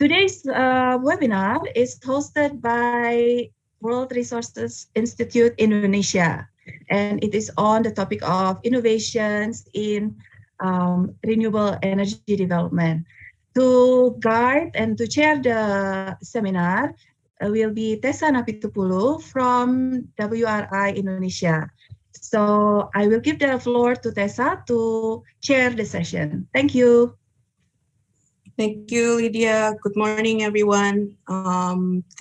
Today's webinar is hosted by World Resources Institute Indonesia, and it is on the topic of innovations in renewable energy development. To guide and to chair the seminar will be Tessa Napitupulu from WRI Indonesia. So I will give the floor to Tessa to chair the session. Thank you. Thank you, Lydia. Good morning, everyone.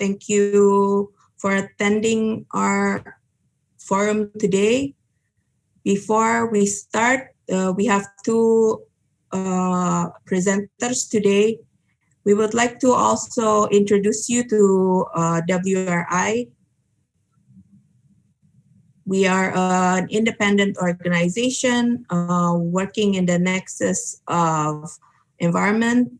Thank you for attending our forum today. Before we start, we have two presenters today. We would like to also introduce you to WRI. We are an independent organization working in the nexus of environment,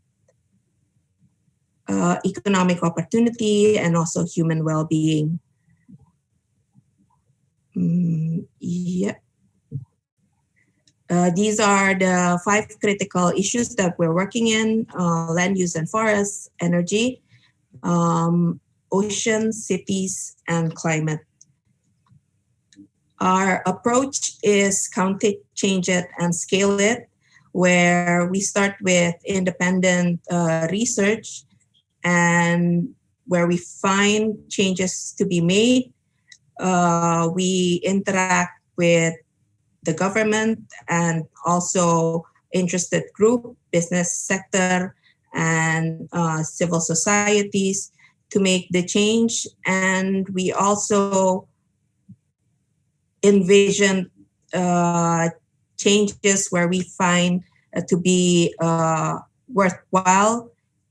economic opportunity, and also human well-being. These are the 5 critical issues that we're working in: land use and forests, energy, oceans, cities, and climate. Our approach is count it, change it, and scale it, where we start with independent research and where we find changes to be made. We interact with the government and also interested group, business sector, and civil societies to make the change. And we also envision changes where we find to be worthwhile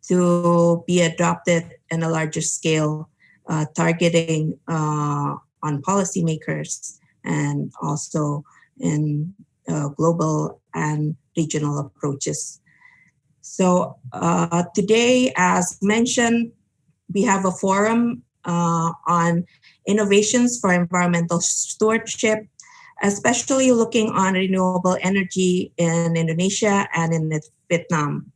to be adopted in a larger scale, targeting on policymakers and also in global and regional approaches. So today, as mentioned, we have a forum on innovations for environmental stewardship, especially looking on renewable energy in Indonesia and in Vietnam.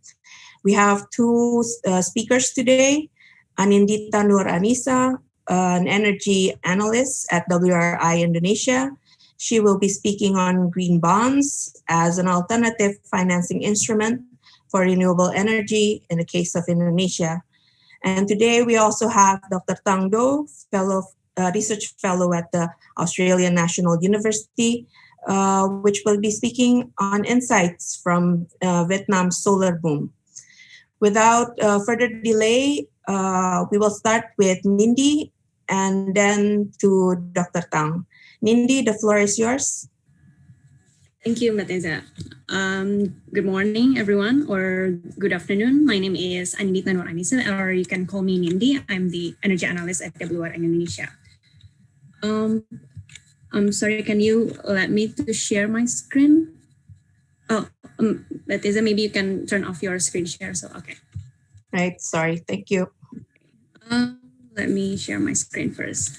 We have 2 speakers today: Anindita Nur Annisa, an energy analyst at WRI Indonesia. She will be speaking on green bonds as an alternative financing instrument for renewable energy in the case of Indonesia. And today we also have Dr. Thang Do, research fellow at the Australian National University, which will be speaking on insights from Vietnam's solar boom. Without further delay, we will start with Nindi and then to Dr. Thang. Nindi, the floor is yours. Thank you, Tessa. Good morning, everyone, or good afternoon. My name is Anindita Nur Annisa, or you can call me Nindi. I'm the energy analyst at WRI Indonesia. I'm sorry, can you let me to share my screen? Oh, Tessa, maybe you can turn off your screen share. So, okay. Right, sorry, thank you. Let me share my screen first.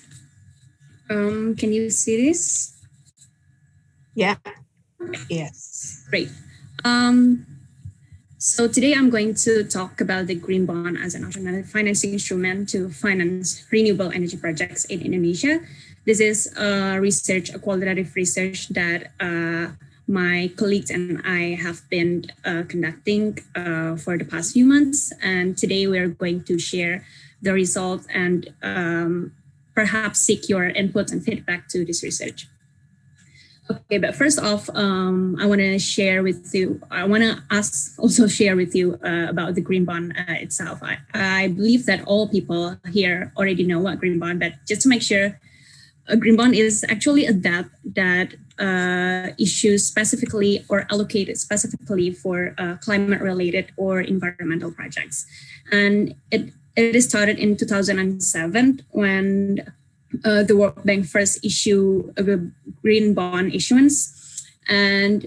Can you see this? Yeah. Yes. Great. So today I'm going to talk about the green bond as an alternative financing instrument to finance renewable energy projects in Indonesia. This is a qualitative research that my colleagues and I have been conducting for the past few months. And today we're going to share the results and perhaps seek your input and feedback to this research. Okay, but first off, I want to share with you, share with you about the green bond itself. I believe that all people here already know what green bond, but just to make sure, a green bond is actually a debt that issues specifically or allocated specifically for climate-related or environmental projects. And it is started in 2007 when the World Bank first issued a green bond issuance. And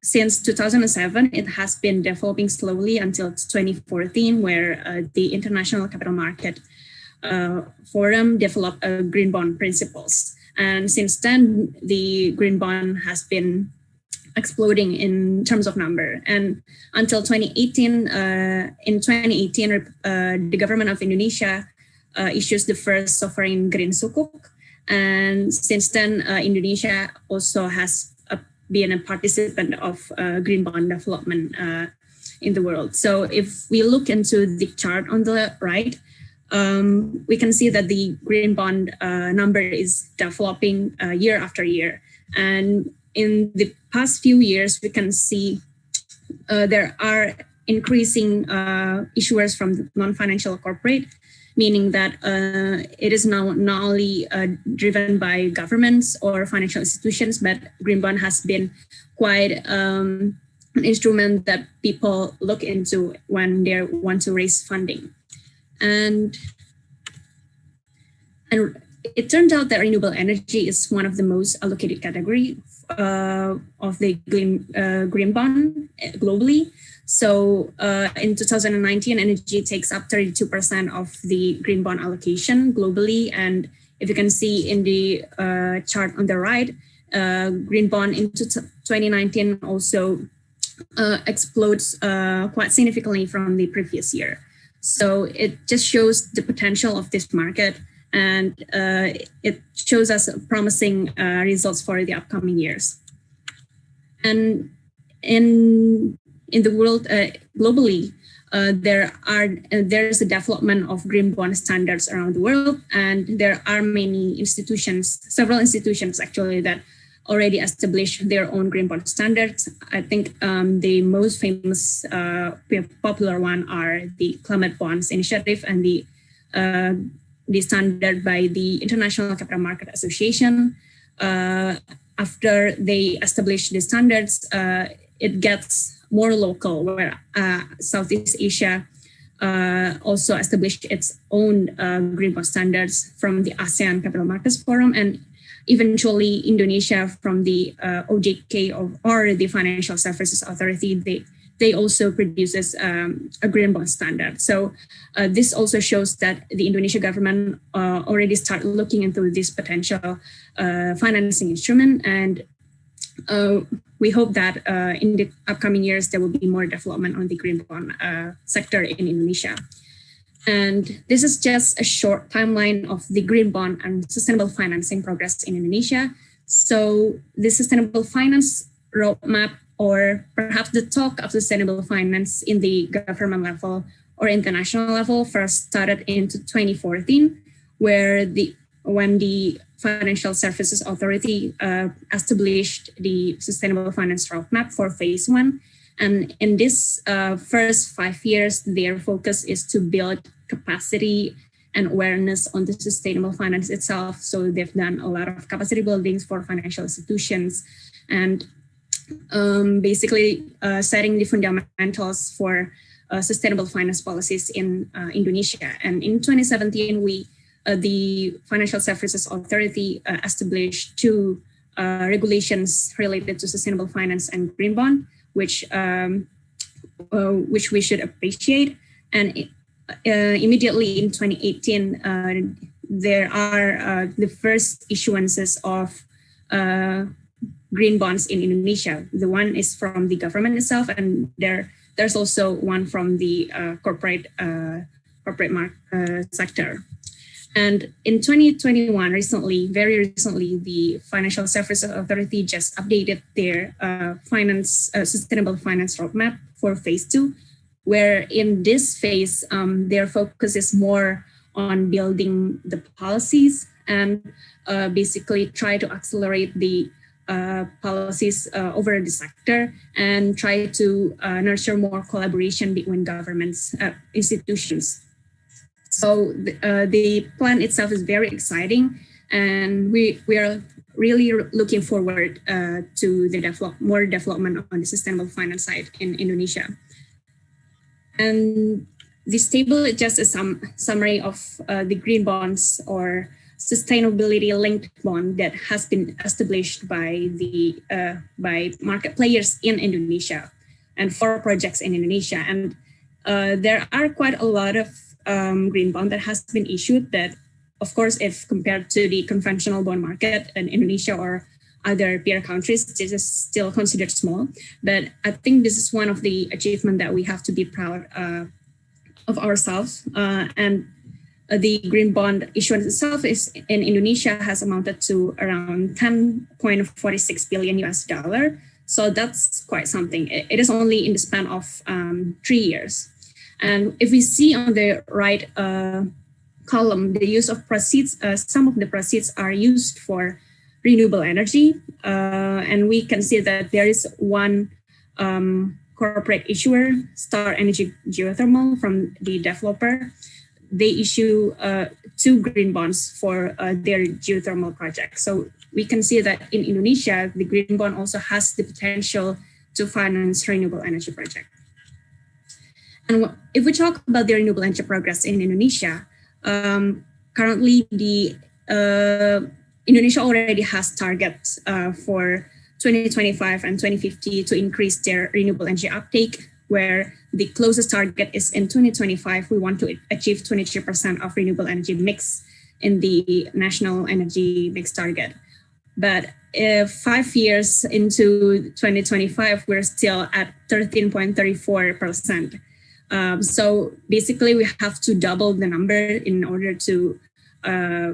since 2007, it has been developing slowly until 2014, where the International Capital Market Forum developed green bond principles. And since then, the green bond has been exploding in terms of number. And until 2018, the government of Indonesia issues the first sovereign green sukuk. And since then, Indonesia also has been a participant of green bond development in the world. So if we look into the chart on the right, we can see that the green bond number is developing year after year. And in the past few years, we can see there are increasing issuers from the non-financial corporate, meaning that it is now not only driven by governments or financial institutions, but green bond has been quite an instrument that people look into when they want to raise funding. And it turned out that renewable energy is one of the most allocated category of the green bond globally. So in 2019, energy takes up 32% of the green bond allocation globally. And if you can see in the chart on the right, green bond in 2019 also explodes quite significantly from the previous year. So it just shows the potential of this market, and it shows us promising results for the upcoming years. And in the world globally, there's a development of green bond standards around the world, and there are many institutions, several institutions actually, that already established their own green bond standards. I think the most famous popular one are the Climate Bonds Initiative and the standard by the International Capital Market Association. After they establish the standards, it gets more local, where Southeast Asia also established its own green bond standards from the ASEAN Capital Markets Forum, and eventually Indonesia from the OJK or the Financial Services Authority. They also produces a green bond standard. So this also shows that the Indonesian government already started looking into this potential financing instrument, and we hope that in the upcoming years there will be more development on the green bond sector in Indonesia. And this is just a short timeline of the green bond and sustainable financing progress in Indonesia. So the sustainable finance roadmap, or perhaps the talk of sustainable finance in the government level or international level, first started in 2014, when the Financial Services Authority established the sustainable finance roadmap for phase 1. And in this first 5 years, their focus is to build capacity and awareness on the sustainable finance itself. So they've done a lot of capacity buildings for financial institutions, and basically setting the fundamentals for sustainable finance policies in Indonesia. And in 2017, the Financial Services Authority established 2 regulations related to sustainable finance and green bond, which we should appreciate. And immediately in 2018, there are the first issuances of green bonds in Indonesia. The one is from the government itself, and there's also one from the corporate sector. And in 2021, very recently, the Financial Services Authority just updated their sustainable finance roadmap for phase 2, where in this phase, their focus is more on building the policies and basically try to accelerate the policies over the sector and try to nurture more collaboration between governments, institutions. So the plan itself is very exciting, and we are really looking forward to the more development on the sustainable finance side in Indonesia. And this table is just a summary of the green bonds or sustainability linked bond that has been established by market players in Indonesia and 4 projects in Indonesia. And there are quite a lot of green bond that has been issued that, of course, if compared to the conventional bond market in Indonesia or other peer countries. This is still considered small, but I think this is one of the achievements that we have to be proud of ourselves. And the green bond issuance itself is in Indonesia has amounted to around 10.46 billion US dollar. So that's quite something. It is only in the span of 3 years. And if we see on the right column, the use of proceeds, some of the proceeds are used for renewable energy. And we can see that there is one corporate issuer, Star Energy Geothermal, from the developer. They issue 2 green bonds for their geothermal project. So we can see that in Indonesia, the green bond also has the potential to finance renewable energy project. And if we talk about the renewable energy progress in Indonesia, currently the Indonesia already has targets for 2025 and 2050 to increase their renewable energy uptake, where the closest target is in 2025. We want to achieve 23% of renewable energy mix in the national energy mix target. But if 5 years into 2025, we're still at 13.34%. So basically, we have to double the number in order to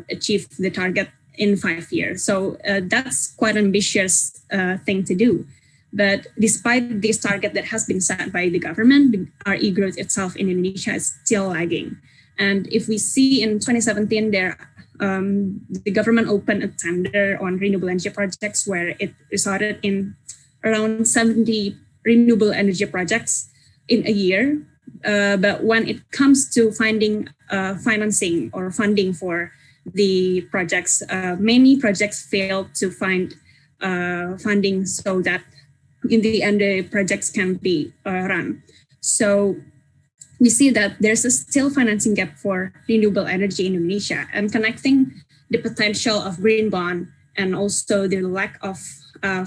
achieve the target in 5 years. So that's quite an ambitious thing to do. But despite this target that has been set by the government, the RE growth itself in Indonesia is still lagging. And if we see in 2017, the government opened a tender on renewable energy projects where it resulted in around 70 renewable energy projects in a year. But when it comes to finding financing or funding for the projects, many projects fail to find funding so that in the end the projects can be run. So we see that there's a still financing gap for renewable energy in Indonesia, and connecting the potential of green bond and also the lack of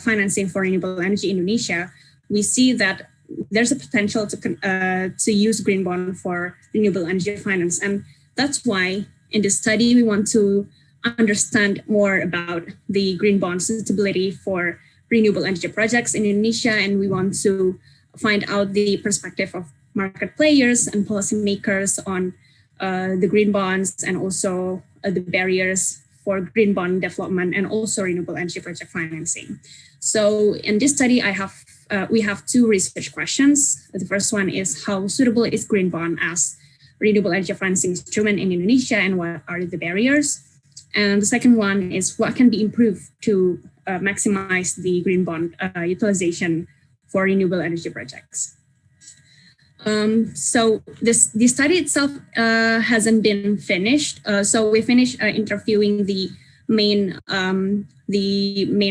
financing for renewable energy in Indonesia, we see that there's a potential to use green bond for renewable energy finance. And that's why in this study, we want to understand more about the green bond suitability for renewable energy projects in Indonesia. And we want to find out the perspective of market players and policymakers on the green bonds and also the barriers for green bond development and also renewable energy project financing. So in this study, we have 2 research questions. The first one is, how suitable is green bond as renewable energy financing instrument in Indonesia, and what are the barriers? And the second one is, what can be improved to maximize the green bond utilization for renewable energy projects? So the study itself hasn't been finished. So we finished interviewing the main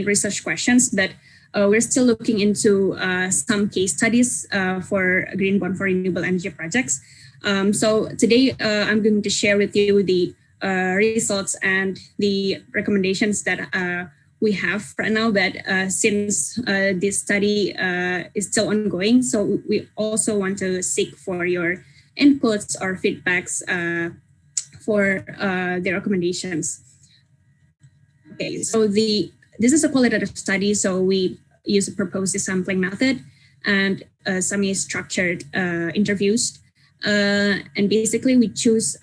research questions, but we're still looking into some case studies for green bond for renewable energy projects. So today I'm going to share with you the results and the recommendations that we have right now. But since this study is still ongoing, so we also want to seek for your inputs or feedbacks for the recommendations. Okay, so this is a qualitative study, so we use a proposed sampling method and semi-structured interviews. And basically, we choose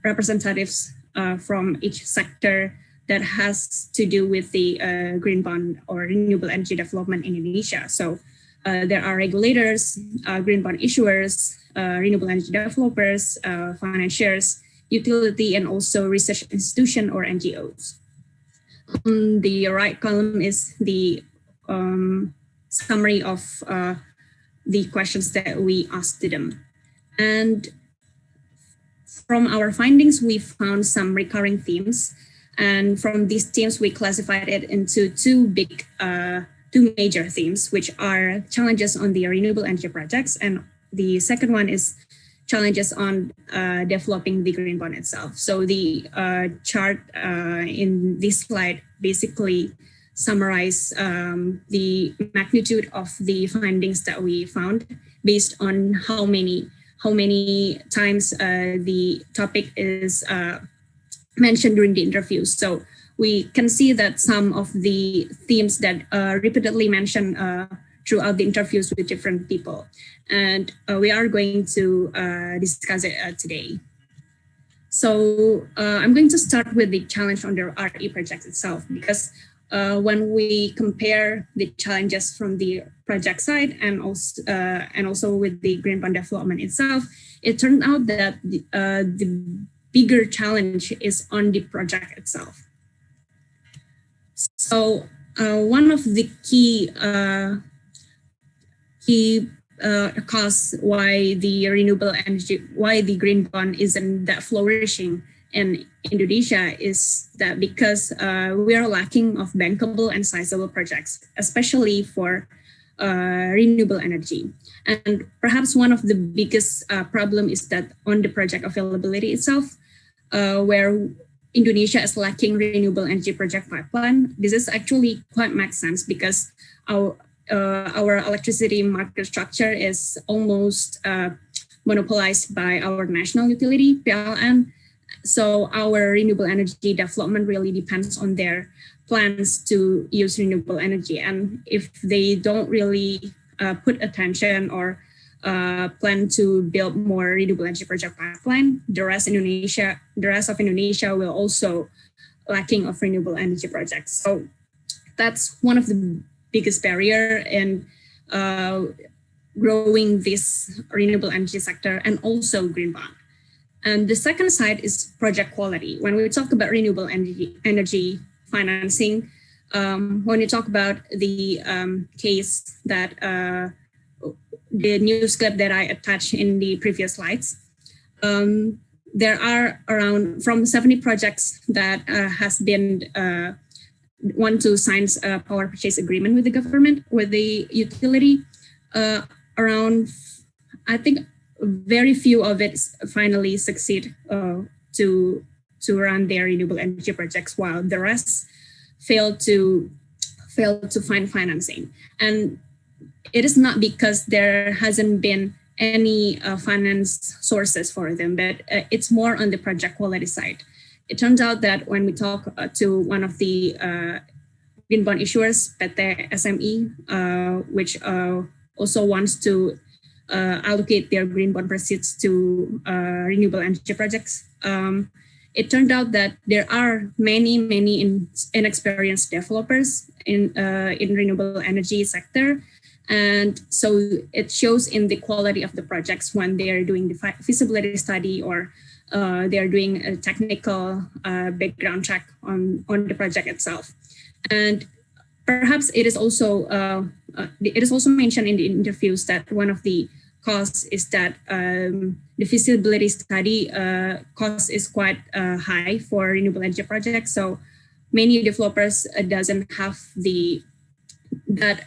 representatives from each sector that has to do with the green bond or renewable energy development in Indonesia. So there are regulators, green bond issuers, renewable energy developers, financiers, utility, and also research institution or NGOs. On the right column is the summary of the questions that we asked to them. And from our findings, we found some recurring themes. And from these themes, we classified it into two major themes, which are challenges on the renewable energy projects. And the second one is challenges on developing the green bond itself. So the chart in this slide basically summarize the magnitude of the findings that we found based on how many times the topic is mentioned during the interview. So we can see that some of the themes that repeatedly mentioned throughout the interviews with different people. And we are going to discuss it today. So I'm going to start with the challenge on the RE project itself, because when we compare the challenges from the project side and also with the green bond development itself, it turned out that the bigger challenge is on the project itself. So one of the key cause why the renewable energy, why the green bond isn't that flourishing in Indonesia is that because we are lacking of bankable and sizable projects, especially for renewable energy. And perhaps one of the biggest problem is that on the project availability itself, where Indonesia is lacking renewable energy project pipeline. This is actually quite makes sense because our electricity market structure is almost monopolized by our national utility, PLN. So our renewable energy development really depends on their plans to use renewable energy. And if they don't really put attention or plan to build more renewable energy project pipeline, the rest of Indonesia will also lacking of renewable energy projects. So that's one of the biggest barrier in growing this renewable energy sector and also green bond. And the second side is project quality. When we talk about renewable energy financing, when you talk about the case that the news clip that I attached in the previous slides, there are around from 70 projects that has been want to sign a power purchase agreement with the government, with the utility. Around, I think, very few of it finally succeed to run their renewable energy projects, while the rest fail to find financing. And it is not because there hasn't been any finance sources for them, but it's more on the project quality side. It turns out that when we talk to one of the green bond issuers, PT SME, which also wants to allocate their green bond proceeds to renewable energy projects, it turned out that there are many inexperienced developers in renewable energy sector. And so it shows in the quality of the projects when they're doing the feasibility study or they're doing a technical background check on the project itself. And perhaps it is also mentioned in the interviews that one of the costs is that the feasibility study cost is quite high for renewable energy projects. So many developers doesn't have that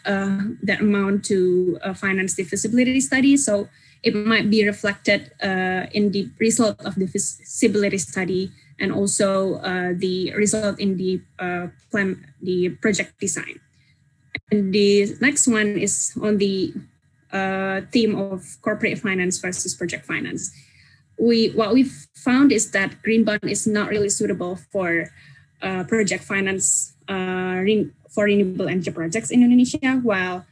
amount to finance the feasibility study. So it might be reflected in the result of the feasibility study and also the result in the the project design. And the next one is on the theme of corporate finance versus project finance. What we've found is that green bond is not really suitable for project finance for renewable energy projects in Indonesia, while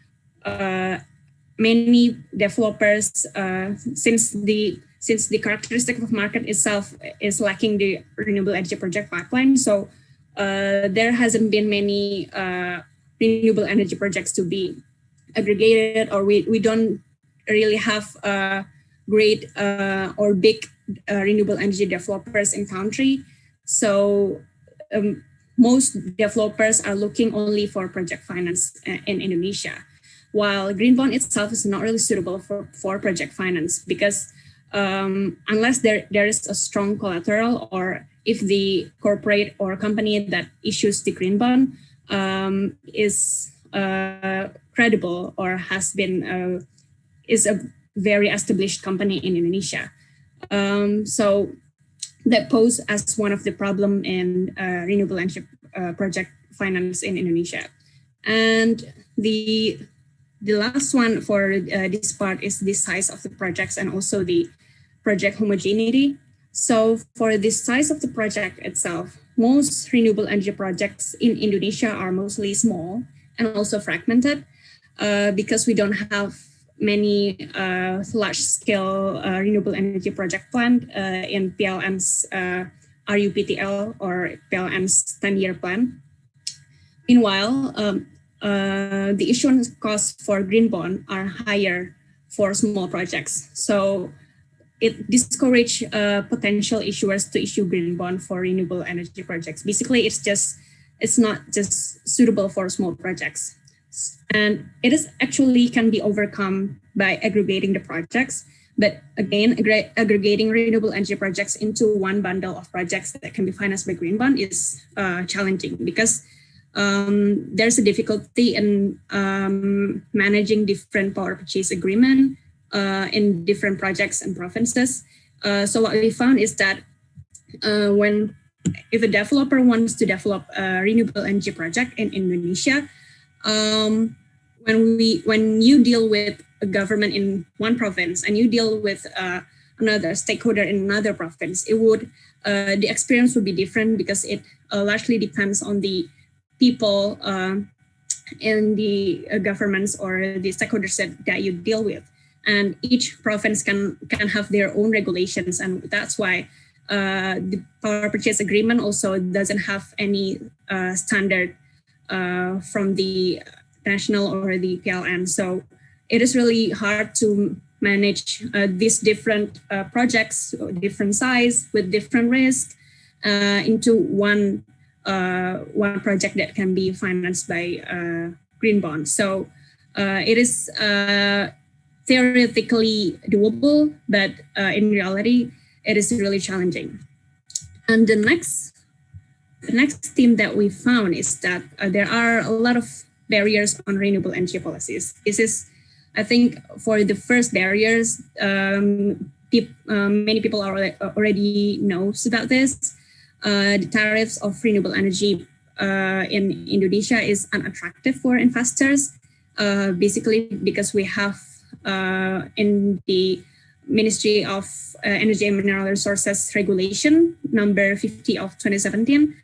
many developers, since the characteristic of market itself is lacking the renewable energy project pipeline, so there hasn't been many renewable energy projects to be aggregated, or we don't really have great or big renewable energy developers in country. So most developers are looking only for project finance in Indonesia, while green bond itself is not really suitable for project finance because unless there is a strong collateral, or if the corporate or company that issues the green bond is credible or has been is a very established company in Indonesia. So that pose as one of the problem in renewable energy project finance in Indonesia. And the last one for this part is the size of the projects and also the project homogeneity. So for the size of the project itself, most renewable energy projects in Indonesia are mostly small and also fragmented because we don't have many large-scale renewable energy project planned in PLN's RUPTL or PLN's 10-year plan. Meanwhile, the issuance costs for green bond are higher for small projects. So it discourages potential issuers to issue green bond for renewable energy projects. Basically, it's not just suitable for small projects. And it is actually can be overcome by aggregating the projects. But again, aggregating renewable energy projects into one bundle of projects that can be financed by green bond is challenging because there's a difficulty in managing different power purchase agreement in different projects and provinces. So what we found is that if a developer wants to develop a renewable energy project in Indonesia, when you deal with a government in one province and you deal with another stakeholder in another province, the experience would be different because it largely depends on the people in the governments or the stakeholders that you deal with. And each province can have their own regulations, and that's why the power purchase agreement also doesn't have any standard from the national or the PLN. So it is really hard to manage these different projects, different size with different risk into one project that can be financed by green bonds. So it is theoretically doable, but in reality, it is really challenging. And the next theme that we found is that there are a lot of barriers on renewable energy policies. This is, I think, for the first barriers, many people already knows about this. The tariffs of renewable energy in Indonesia is unattractive for investors, basically because we have in the Ministry of Energy and Mineral Resources Regulation number 50 of 2017,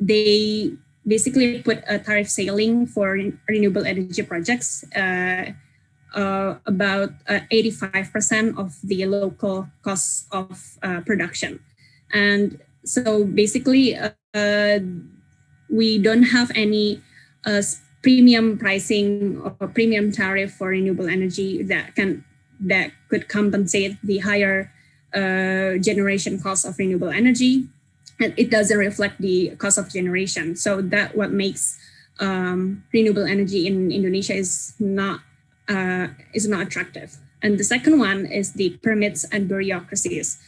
they basically put a tariff ceiling for renewable energy projects about 85% of the local costs of production. And so basically, we don't have any premium pricing or premium tariff for renewable energy that could compensate the higher generation cost of renewable energy. And it doesn't reflect the cost of generation. So that what makes renewable energy in Indonesia is not attractive. And the second one is the permits and bureaucracies.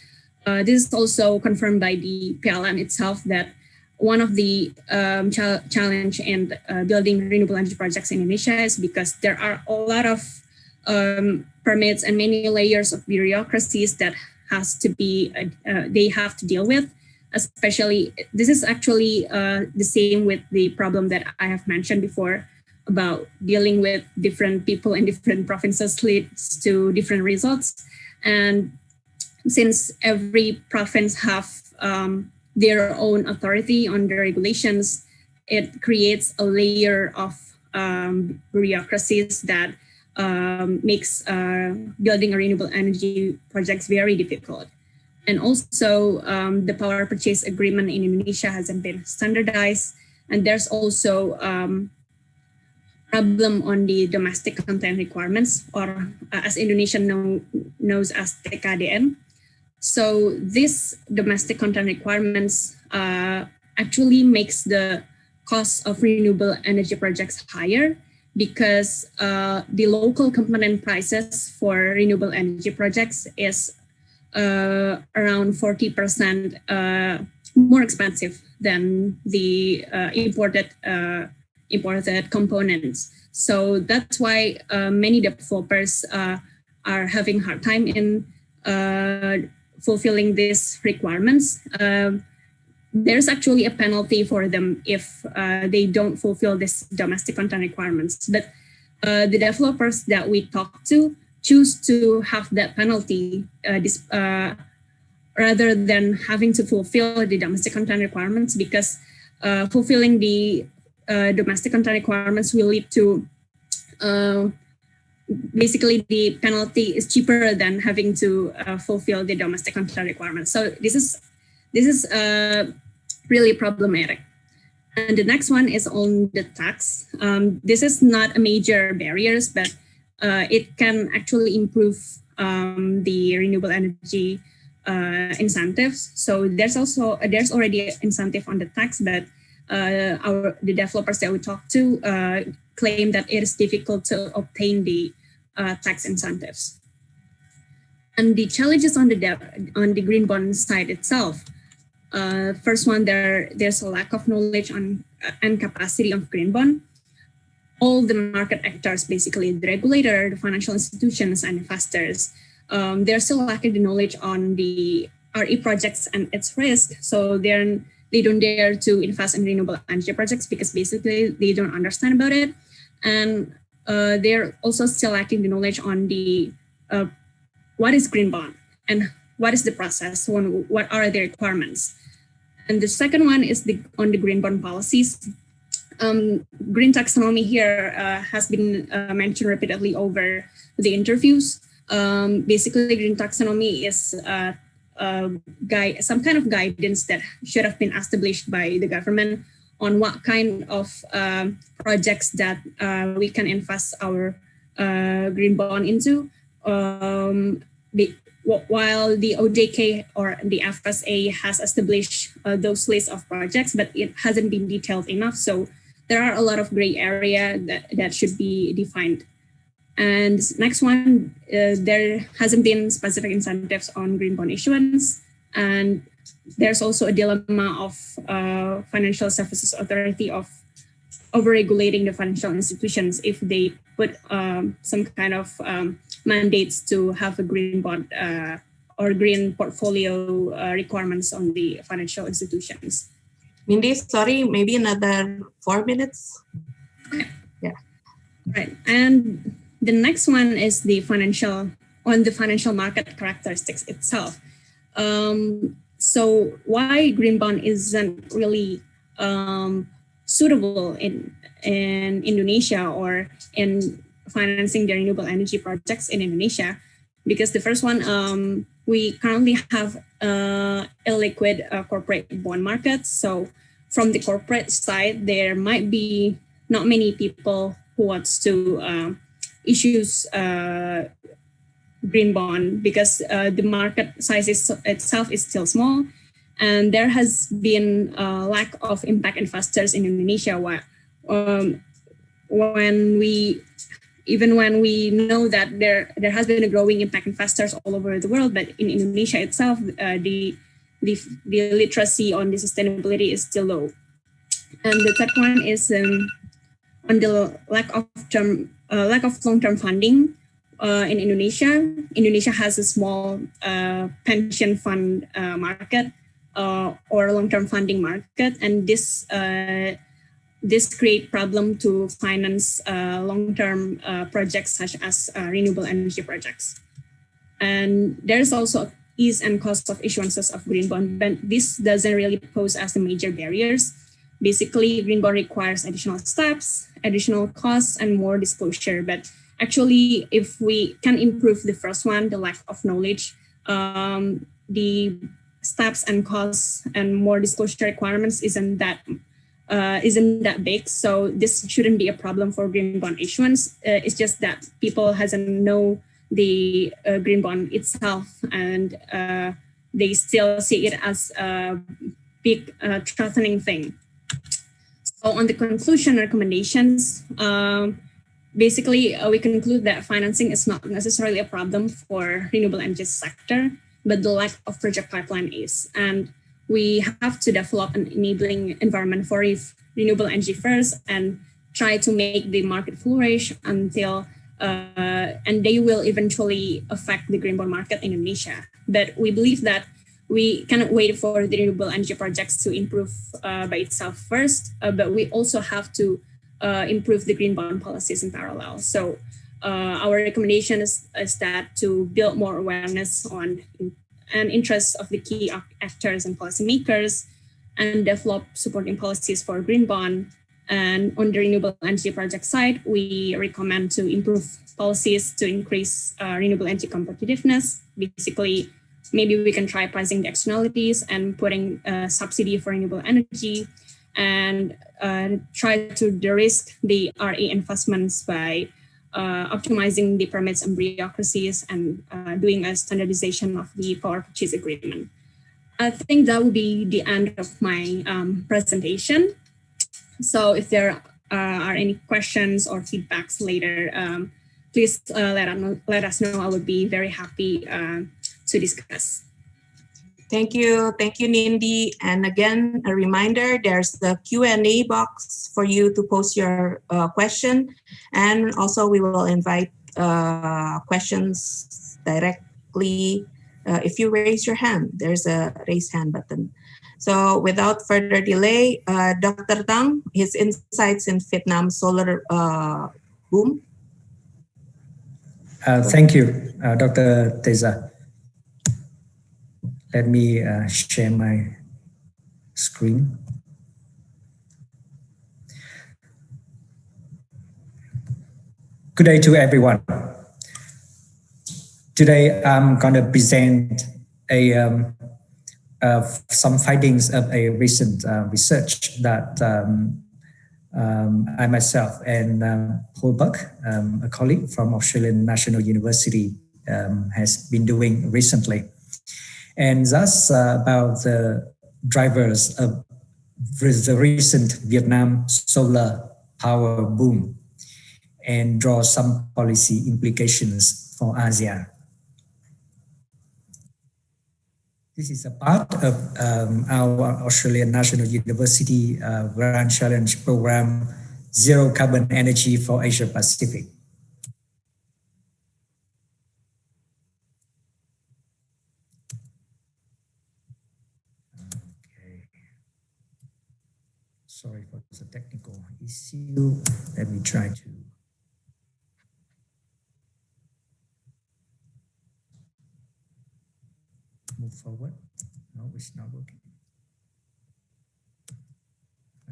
This is also confirmed by the PLN itself that one of the challenge in building renewable energy projects in Indonesia is because there are a lot of permits and many layers of bureaucracies that they have to deal with. Especially, this is actually the same with the problem that I have mentioned before about dealing with different people in different provinces leads to different results. And since every province have their own authority on the regulations, it creates a layer of bureaucracies that makes building a renewable energy projects very difficult. And also the power purchase agreement in Indonesia hasn't been standardized. And there's also problem on the domestic content requirements, or as Indonesia knows as TKDN. So this domestic content requirements actually makes the cost of renewable energy projects higher because the local component prices for renewable energy projects is around 40% more expensive than the imported components. So that's why many developers are having hard time in fulfilling these requirements. There's actually a penalty for them if they don't fulfill this domestic content requirements. But the developers that we talk to choose to have that penalty rather than having to fulfill the domestic content requirements, because fulfilling the domestic content requirements will lead to basically the penalty is cheaper than having to fulfill the domestic content requirements. So this is really problematic. And the next one is on the tax. This is not a major barriers, but it can actually improve the renewable energy incentives. So there's already an incentive on the tax, but the developers that we talked to claim that it is difficult to obtain the tax incentives. And the challenges on the green bond side itself. First one, there's a lack of knowledge on and capacity of green bond. All the market actors, basically the regulator, the financial institutions, and investors, they're still lacking the knowledge on the RE projects and its risk. So they don't dare to invest in renewable energy projects because basically they don't understand about it. And they're also still lacking the knowledge on the what is green bond and what is the process, what are the requirements. And the second one is on the green bond policies. Green taxonomy here has been mentioned repeatedly over the interviews. Basically, green taxonomy is some kind of guidance that should have been established by the government on what kind of projects that we can invest our green bond into. While the OJK or the FSA has established those lists of projects, but it hasn't been detailed enough. So there are a lot of gray area that should be defined. And next one, there hasn't been specific incentives on green bond issuance. And there's also a dilemma of Financial Services Authority of over-regulating the financial institutions if they put some kind of mandates to have a green bond or green portfolio requirements on the financial institutions. Mindy, sorry, maybe another 4 minutes. Okay. Yeah. Right. And the next one is the financial market characteristics itself. So why green bond isn't really suitable in Indonesia or in financing the renewable energy projects in Indonesia, because the first one, we currently have illiquid corporate bond markets. So from the corporate side, there might be not many people who wants to issue green bond because the market size itself is still small. And there has been a lack of impact investors in Indonesia. When we know that there has been a growing impact investors all over the world, but in Indonesia itself, the literacy on the sustainability is still low. And the third one is on the lack of long-term funding in Indonesia. Indonesia has a small pension fund market or long-term funding market, and this create problem to finance long-term projects such as renewable energy projects. And there's also ease and cost of issuances of green bond, but this doesn't really pose as the major barriers. Basically, green bond requires additional steps, additional costs, and more disclosure. But actually, if we can improve the first one, the lack of knowledge, the steps and costs and more disclosure requirements isn't that big. So this shouldn't be a problem for green bond issuance. It's just that people hasn't know the green bond itself, and they still see it as a big threatening thing. So on the conclusion recommendations, basically we conclude that financing is not necessarily a problem for renewable energy sector, but the lack of project pipeline is. And we have to develop an enabling environment for renewable energy first and try to make the market flourish until, and they will eventually affect the green bond market in Indonesia. But we believe that we cannot wait for the renewable energy projects to improve by itself first, but we also have to improve the green bond policies in parallel. So our recommendation is that to build more awareness on and interests of the key actors and policymakers and develop supporting policies for green bond. And on the renewable energy project side, we recommend to improve policies to increase renewable energy competitiveness. Basically, maybe we can try pricing the externalities and putting a subsidy for renewable energy, and try to de-risk the RE investments by optimizing the permits and bureaucracies and doing a standardization of the power purchase agreement. I think that will be the end of my presentation. So if there are any questions or feedbacks later, please let us know. I would be very happy to discuss. Thank you, Nindi. And again, a reminder, there's the Q&A box for you to post your question. And also we will invite questions directly if you raise your hand. There's a raise hand button. So without further delay, Dr. Thang, his insights in Vietnam solar boom. Thank you, Dr. Teza. Let me share my screen. Good day to everyone. Today I'm going to present some findings of a recent research that I myself and Paul Buck, a colleague from Australian National University, has been doing recently. And that's about the drivers of the recent Vietnam solar power boom and draw some policy implications for ASEAN. This is a part of our Australian National University Grand Challenge Program, Zero Carbon Energy for Asia Pacific. Sorry for the technical issue. Let me try to. Move forward. No, it's not working.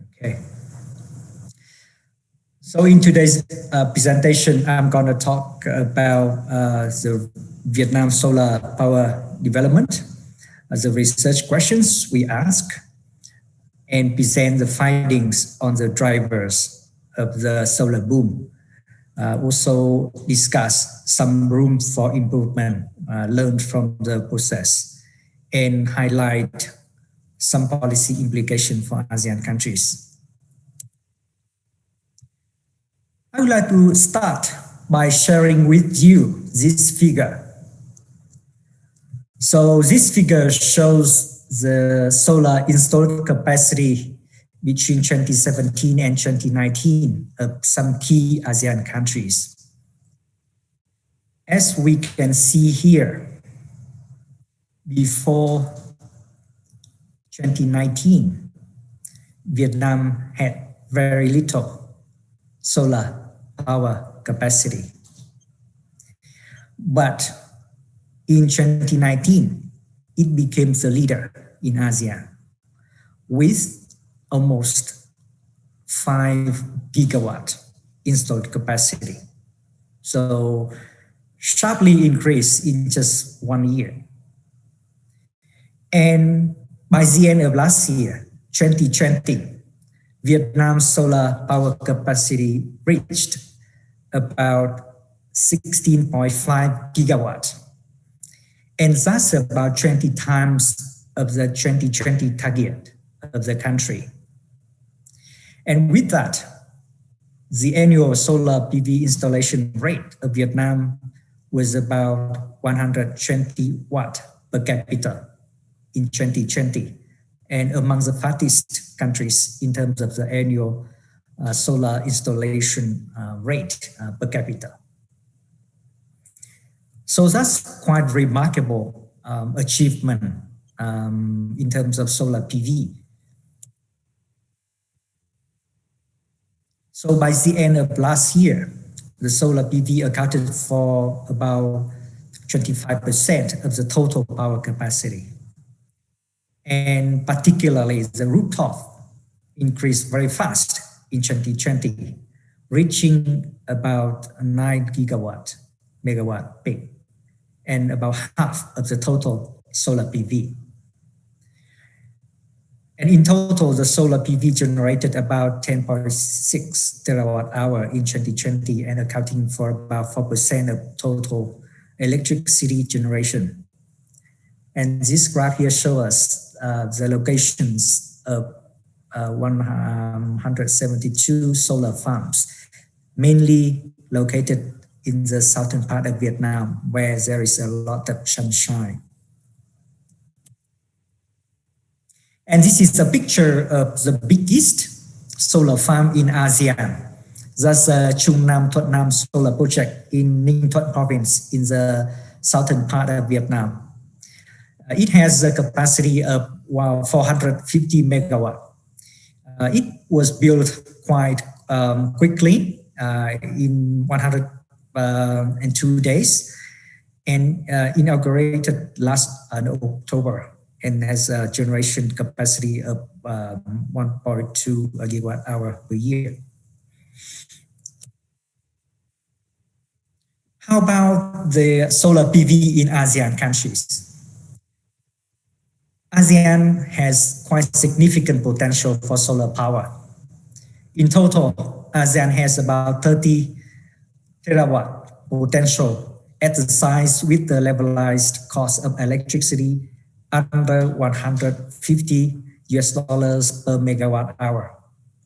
Okay. So in today's presentation, I'm going to talk about the Vietnam solar power development, the research questions we ask, and present the findings on the drivers of the solar boom. Also discuss some room for improvement learned from the process, and highlight some policy implication for ASEAN countries. I would like to start by sharing with you this figure. So this figure shows the solar installed capacity between 2017 and 2019 of some key ASEAN countries. As we can see here, before 2019, Vietnam had very little solar power capacity. But in 2019, it became the leader in ASEAN with almost 5 gigawatt installed capacity. So sharply increased in just 1 year. And by the end of last year, 2020, Vietnam's solar power capacity reached about 16.5 gigawatt. And that's about 20 times of the 2020 target of the country. And with that, the annual solar PV installation rate of Vietnam was about 120 watt per capita in 2020, and among the fastest countries in terms of the annual solar installation rate per capita. So that's quite remarkable achievement in terms of solar PV. So by the end of last year, the solar PV accounted for about 25% of the total power capacity. And particularly the rooftop increased very fast in 2020, reaching about 9 megawatt peak, and about half of the total solar PV. And in total, the solar PV generated about 10.6 terawatt hour in 2020 and accounting for about 4% of total electricity generation. And this graph here shows us the locations of 172 solar farms, mainly located in the southern part of Vietnam, where there is a lot of sunshine. And this is a picture of the biggest solar farm in ASEAN. That's Trung Nam Thuận Nam solar project in Ninh Thuận province in the southern part of Vietnam. It has a capacity of 450 megawatt. It was built quite quickly in 102 days and inaugurated last October, and has a generation capacity of 1.2 gigawatt hour per year. How about the solar PV in ASEAN countries? ASEAN has quite significant potential for solar power. In total, ASEAN has about 30 terawatt potential at the size with the levelized cost of electricity under $150 per megawatt hour,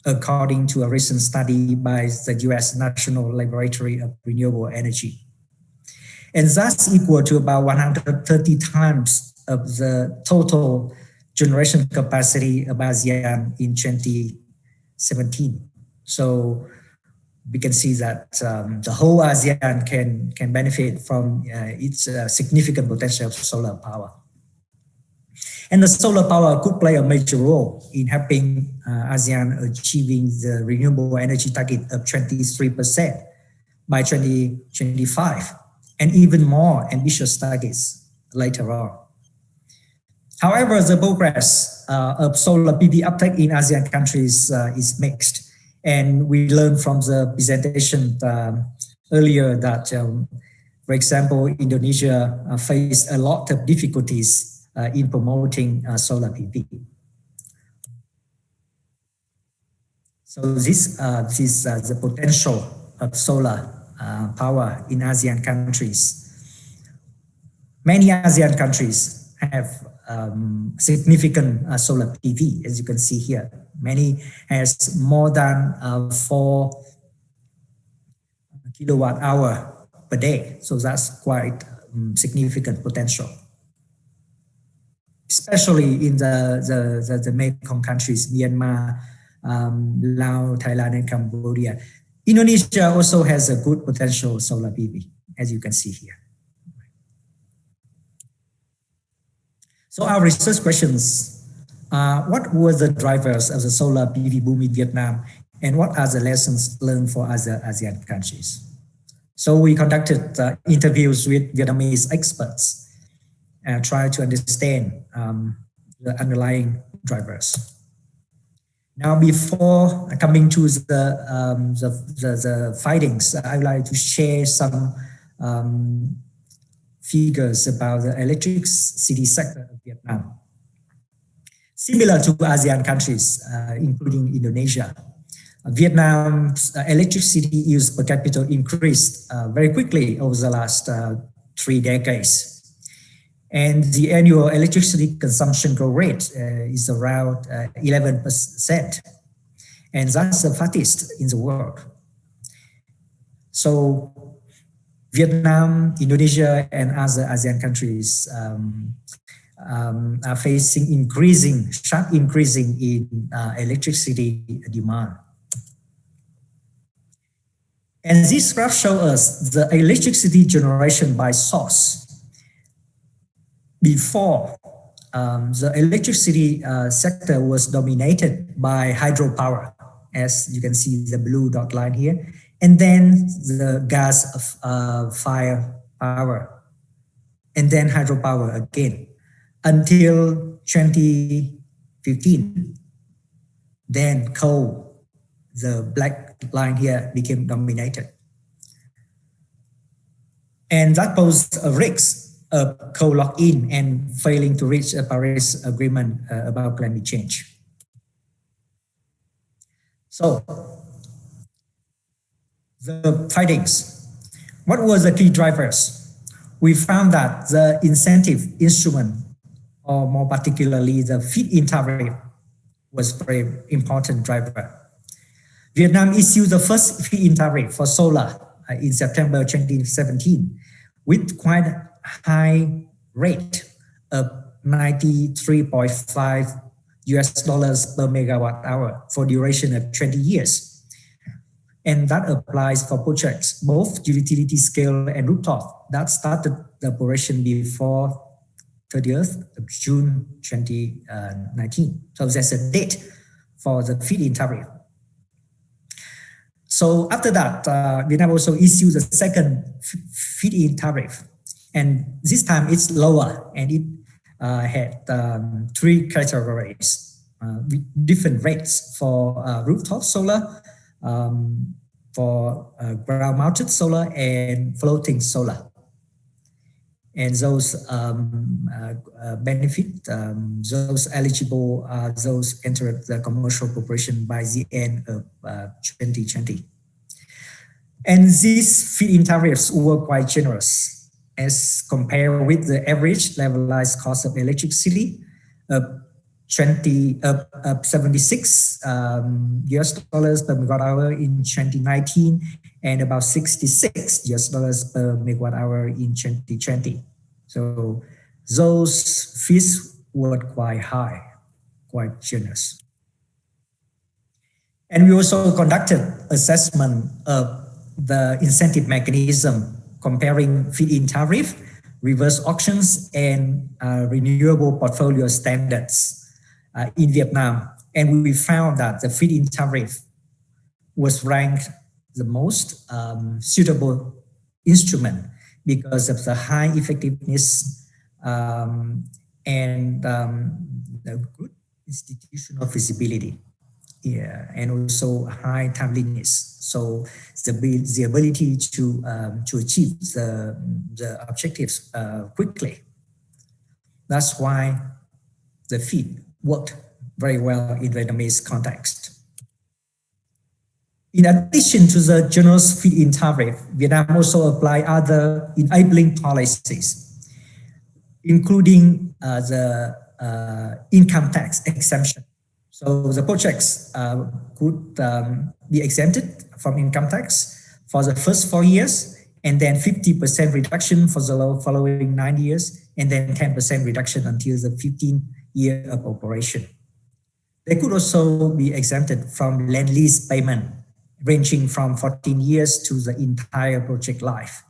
according to a recent study by the US National Laboratory of Renewable Energy. And that's equal to about 130 times of the total generation capacity of ASEAN in 2017. So we can see that the whole ASEAN can benefit from its significant potential of solar power. And the solar power could play a major role in helping ASEAN achieving the renewable energy target of 23% by 2025, and even more ambitious targets later on. However, the progress of solar PV uptake in ASEAN countries is mixed. And we learned from the presentation earlier that, for example, Indonesia faced a lot of difficulties in promoting solar PV. So this is the potential of solar power in ASEAN countries. Many ASEAN countries have significant solar PV, as you can see here. Many has more than 4 kilowatt hour per day. So that's quite significant potential, especially in the Mekong countries, Myanmar, Laos, Thailand, and Cambodia. Indonesia also has a good potential solar PV, as you can see here. So our research questions, what were the drivers of the solar PV boom in Vietnam, and what are the lessons learned for other ASEAN countries? So we conducted interviews with Vietnamese experts and tried to understand the underlying drivers. Now, before coming to the findings, I would like to share some figures about the electricity sector of Vietnam. Similar to ASEAN countries, including Indonesia, Vietnam's electricity use per capita increased very quickly over the last 3 decades. And the annual electricity consumption growth rate is around 11%. And that's the fastest in the world. So Vietnam, Indonesia, and other ASEAN countries are facing sharp increasing in electricity demand. And this graph shows us the electricity generation by source. Before, the electricity sector was dominated by hydropower, as you can see the blue dot line here, and then the gas fire power and then hydropower again until 2015. Then coal, the black line here, became dominated. And that posed a risk of coal lock-in and failing to reach a Paris Agreement about climate change. So, the findings. What were the key drivers? We found that the incentive instrument, or more particularly the feed-in tariff, was a very important driver. Vietnam issued the first feed-in tariff for solar in September 2017 with quite a high rate of 93.5 US dollars per megawatt hour for duration of 20 years. And that applies for projects, both utility scale and rooftop, that started the operation before 30th of June 2019. So there's a date for the feed-in tariff. So after that, Vietnam also issued the second feed-in tariff. And this time it's lower, and it had three categories with different rates for rooftop solar, for ground-mounted solar, and floating solar. And those benefit, those eligible, those entered the commercial operation by the end of 2020. And these feed-in tariffs were quite generous as compared with the average levelized cost of electricity of 76 US dollars per megawatt hour in 2019 and about 66 US dollars per megawatt hour in 2020. So those fees were quite high, quite generous. And we also conducted assessment of the incentive mechanism comparing feed-in tariff, reverse auctions, and renewable portfolio standards in Vietnam. And we found that the feed-in tariff was ranked the most suitable instrument because of the high effectiveness and the good institutional feasibility. Yeah, and also high timeliness. So the ability to achieve the objectives quickly. That's why the feed worked very well in Vietnamese context. In addition to the generous feed-in tariff, Vietnam also applied other enabling policies, including the income tax exemption. So the projects could be exempted from income tax for the first 4 years, and then 50% reduction for the following 9 years, and then 10% reduction until the 15th year of operation. They could also be exempted from land lease payment, ranging from 14 years to the entire project life,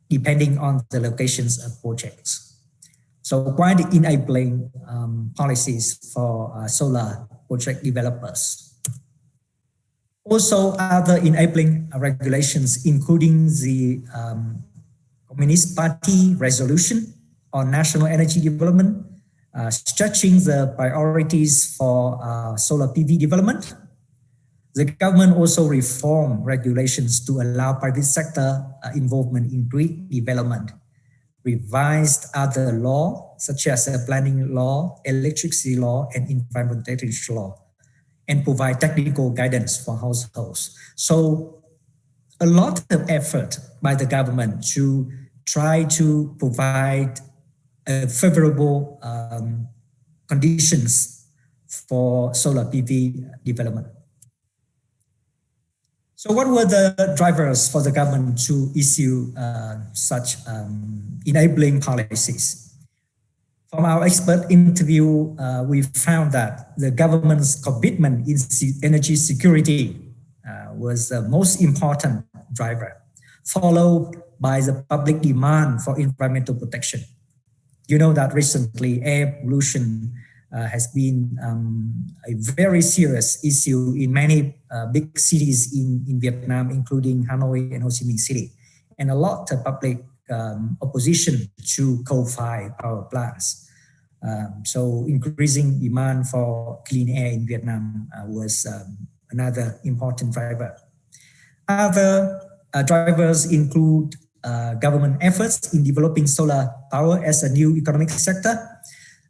depending on the locations of projects. So quite enabling policies for solar project developers. Also, other enabling regulations, including the Communist Party resolution on national energy development, stretching the priorities for solar PV development. The government also reformed regulations to allow private sector involvement in grid development, revised other law, such as the planning law, electricity law, and environmental law, and provide technical guidance for households. So a lot of effort by the government to try to provide favorable conditions for solar PV development. So what were the drivers for the government to issue such enabling policies? From our expert interview, we found that the government's commitment in energy security was the most important driver, followed by the public demand for environmental protection. You know that recently air pollution has been a very serious issue in many big cities in Vietnam, including Hanoi and Ho Chi Minh City. And a lot of public opposition to coal-fired power plants. So increasing demand for clean air in Vietnam was another important driver. Other drivers include government efforts in developing solar power as a new economic sector,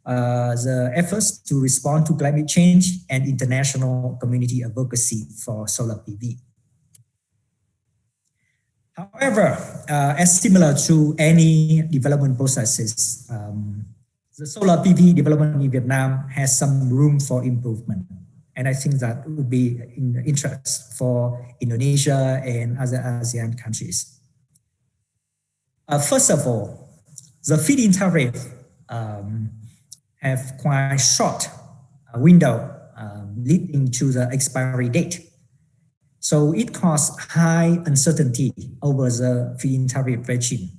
the efforts to respond to climate change, and international community advocacy for solar PV. However, as similar to any development processes, the solar PV development in Vietnam has some room for improvement. And I think that would be in the interest for Indonesia and other ASEAN countries. First of all, the feed-in tariff have quite short window leading to the expiry date. So it caused high uncertainty over the feed-in tariff regime.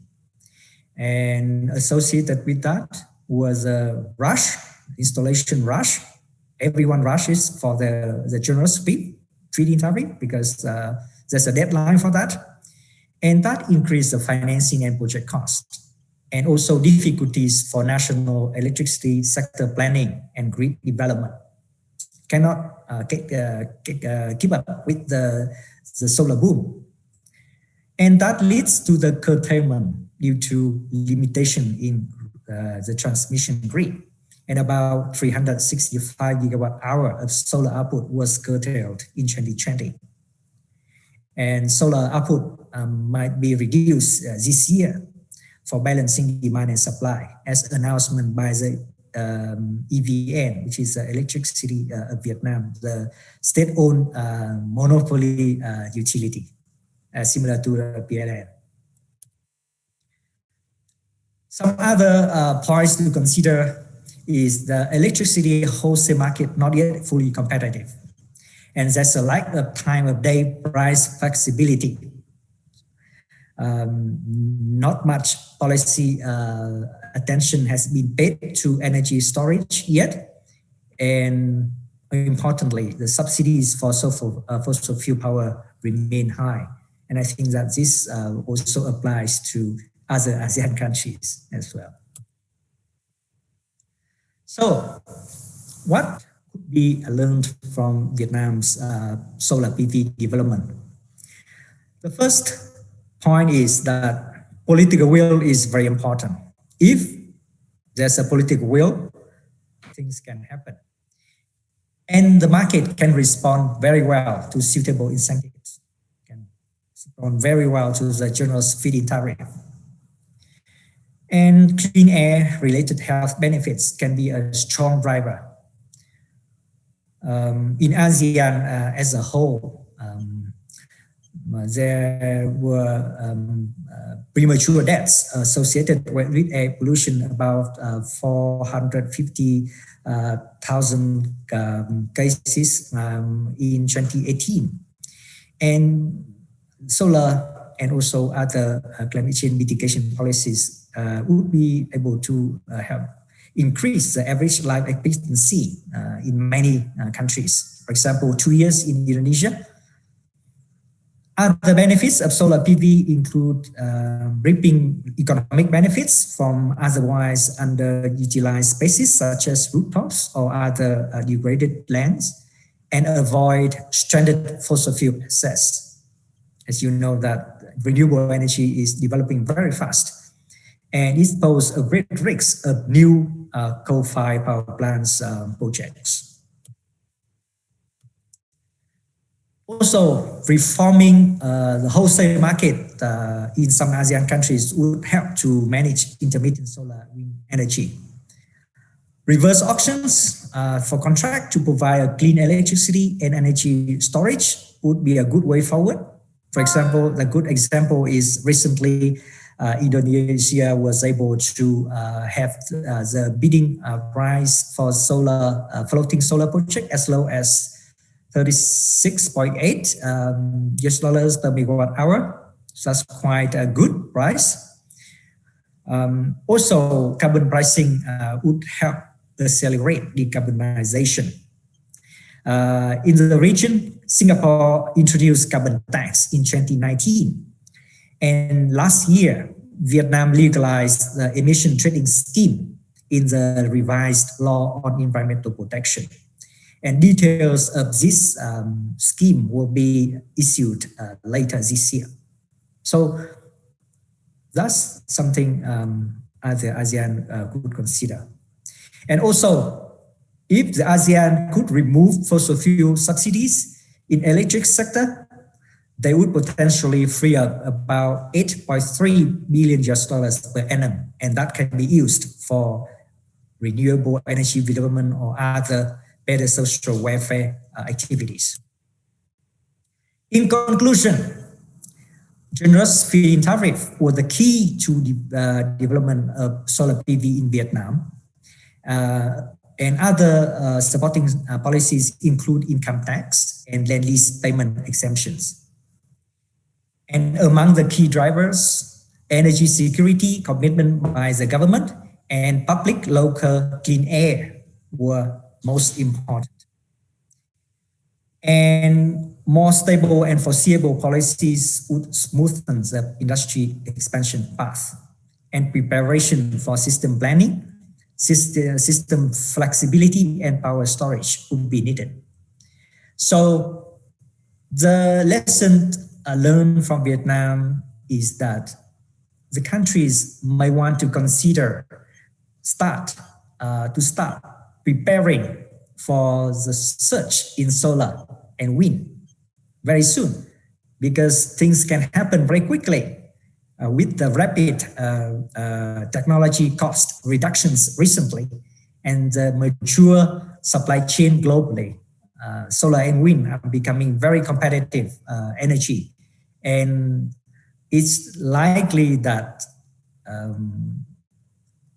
And associated with that was a rush, installation rush. Everyone rushes for the generous feed-in tariff because there's a deadline for that. And that increased the financing and project costs, and also difficulties for national electricity sector planning and grid development. Cannot keep up with the solar boom. And that leads to the curtailment due to limitation in the transmission grid. And about 365 gigawatt hour of solar output was curtailed in 2020. And solar output might be reduced this year for balancing demand and supply, as announced by the EVN, which is the Electricity of Vietnam, the state-owned monopoly utility, similar to the PLN. Some other points to consider is the electricity wholesale market not yet fully competitive. And there's a lack of time of day price flexibility. Not much policy attention has been paid to energy storage yet. And importantly, the subsidies for fossil fuel power remain high. And I think that this also applies to other ASEAN countries as well. So what could be learned from Vietnam's solar PV development? The first point is that political will is very important. If there's a political will, things can happen. And the market can respond very well to suitable incentives, can respond very well to the generous feed-in tariff. And clean air related health benefits can be a strong driver. In ASEAN as a whole, there were premature deaths associated with air pollution, about 450,000 cases in 2018. And solar and also other climate change mitigation policies would be able to help increase the average life expectancy in many countries. For example, 2 years in Indonesia. Other benefits of solar PV include reaping economic benefits from otherwise underutilized spaces such as rooftops or other degraded lands, and avoid stranded fossil fuel access. As you know, that renewable energy is developing very fast, and it poses a great risk of new coal-fired power plants projects. Also, reforming the wholesale market in some ASEAN countries would help to manage intermittent solar wind energy. Reverse auctions for contract to provide clean electricity and energy storage would be a good way forward. For example, the good example is recently Indonesia was able to have the bidding price for solar floating solar project as low as 36.8 US dollars per megawatt hour. So that's quite a good price. Also, carbon pricing would help accelerate decarbonization. In the region, Singapore introduced carbon tax in 2019. And last year, Vietnam legalized the emission trading scheme in the revised law on environmental protection. And details of this scheme will be issued later this year. So that's something the ASEAN could consider. And also, if the ASEAN could remove fossil fuel subsidies in electric sector, they would potentially free up about $8.3 billion per annum, and that can be used for renewable energy development or other better social welfare activities. In conclusion, generous feed-in tariff was the key to the development of solar PV in Vietnam. And other supporting policies include income tax and land lease payment exemptions. And among the key drivers, energy security commitment by the government and public local clean air were most important. And more stable and foreseeable policies would smoothen the industry expansion path, and preparation for system planning, system flexibility, and power storage would be needed. So the lesson learned from Vietnam is that the countries may want to consider start preparing for the surge in solar and wind very soon, because things can happen very quickly with the rapid technology cost reductions recently and the mature supply chain globally. Solar and wind are becoming very competitive energy, and it's likely that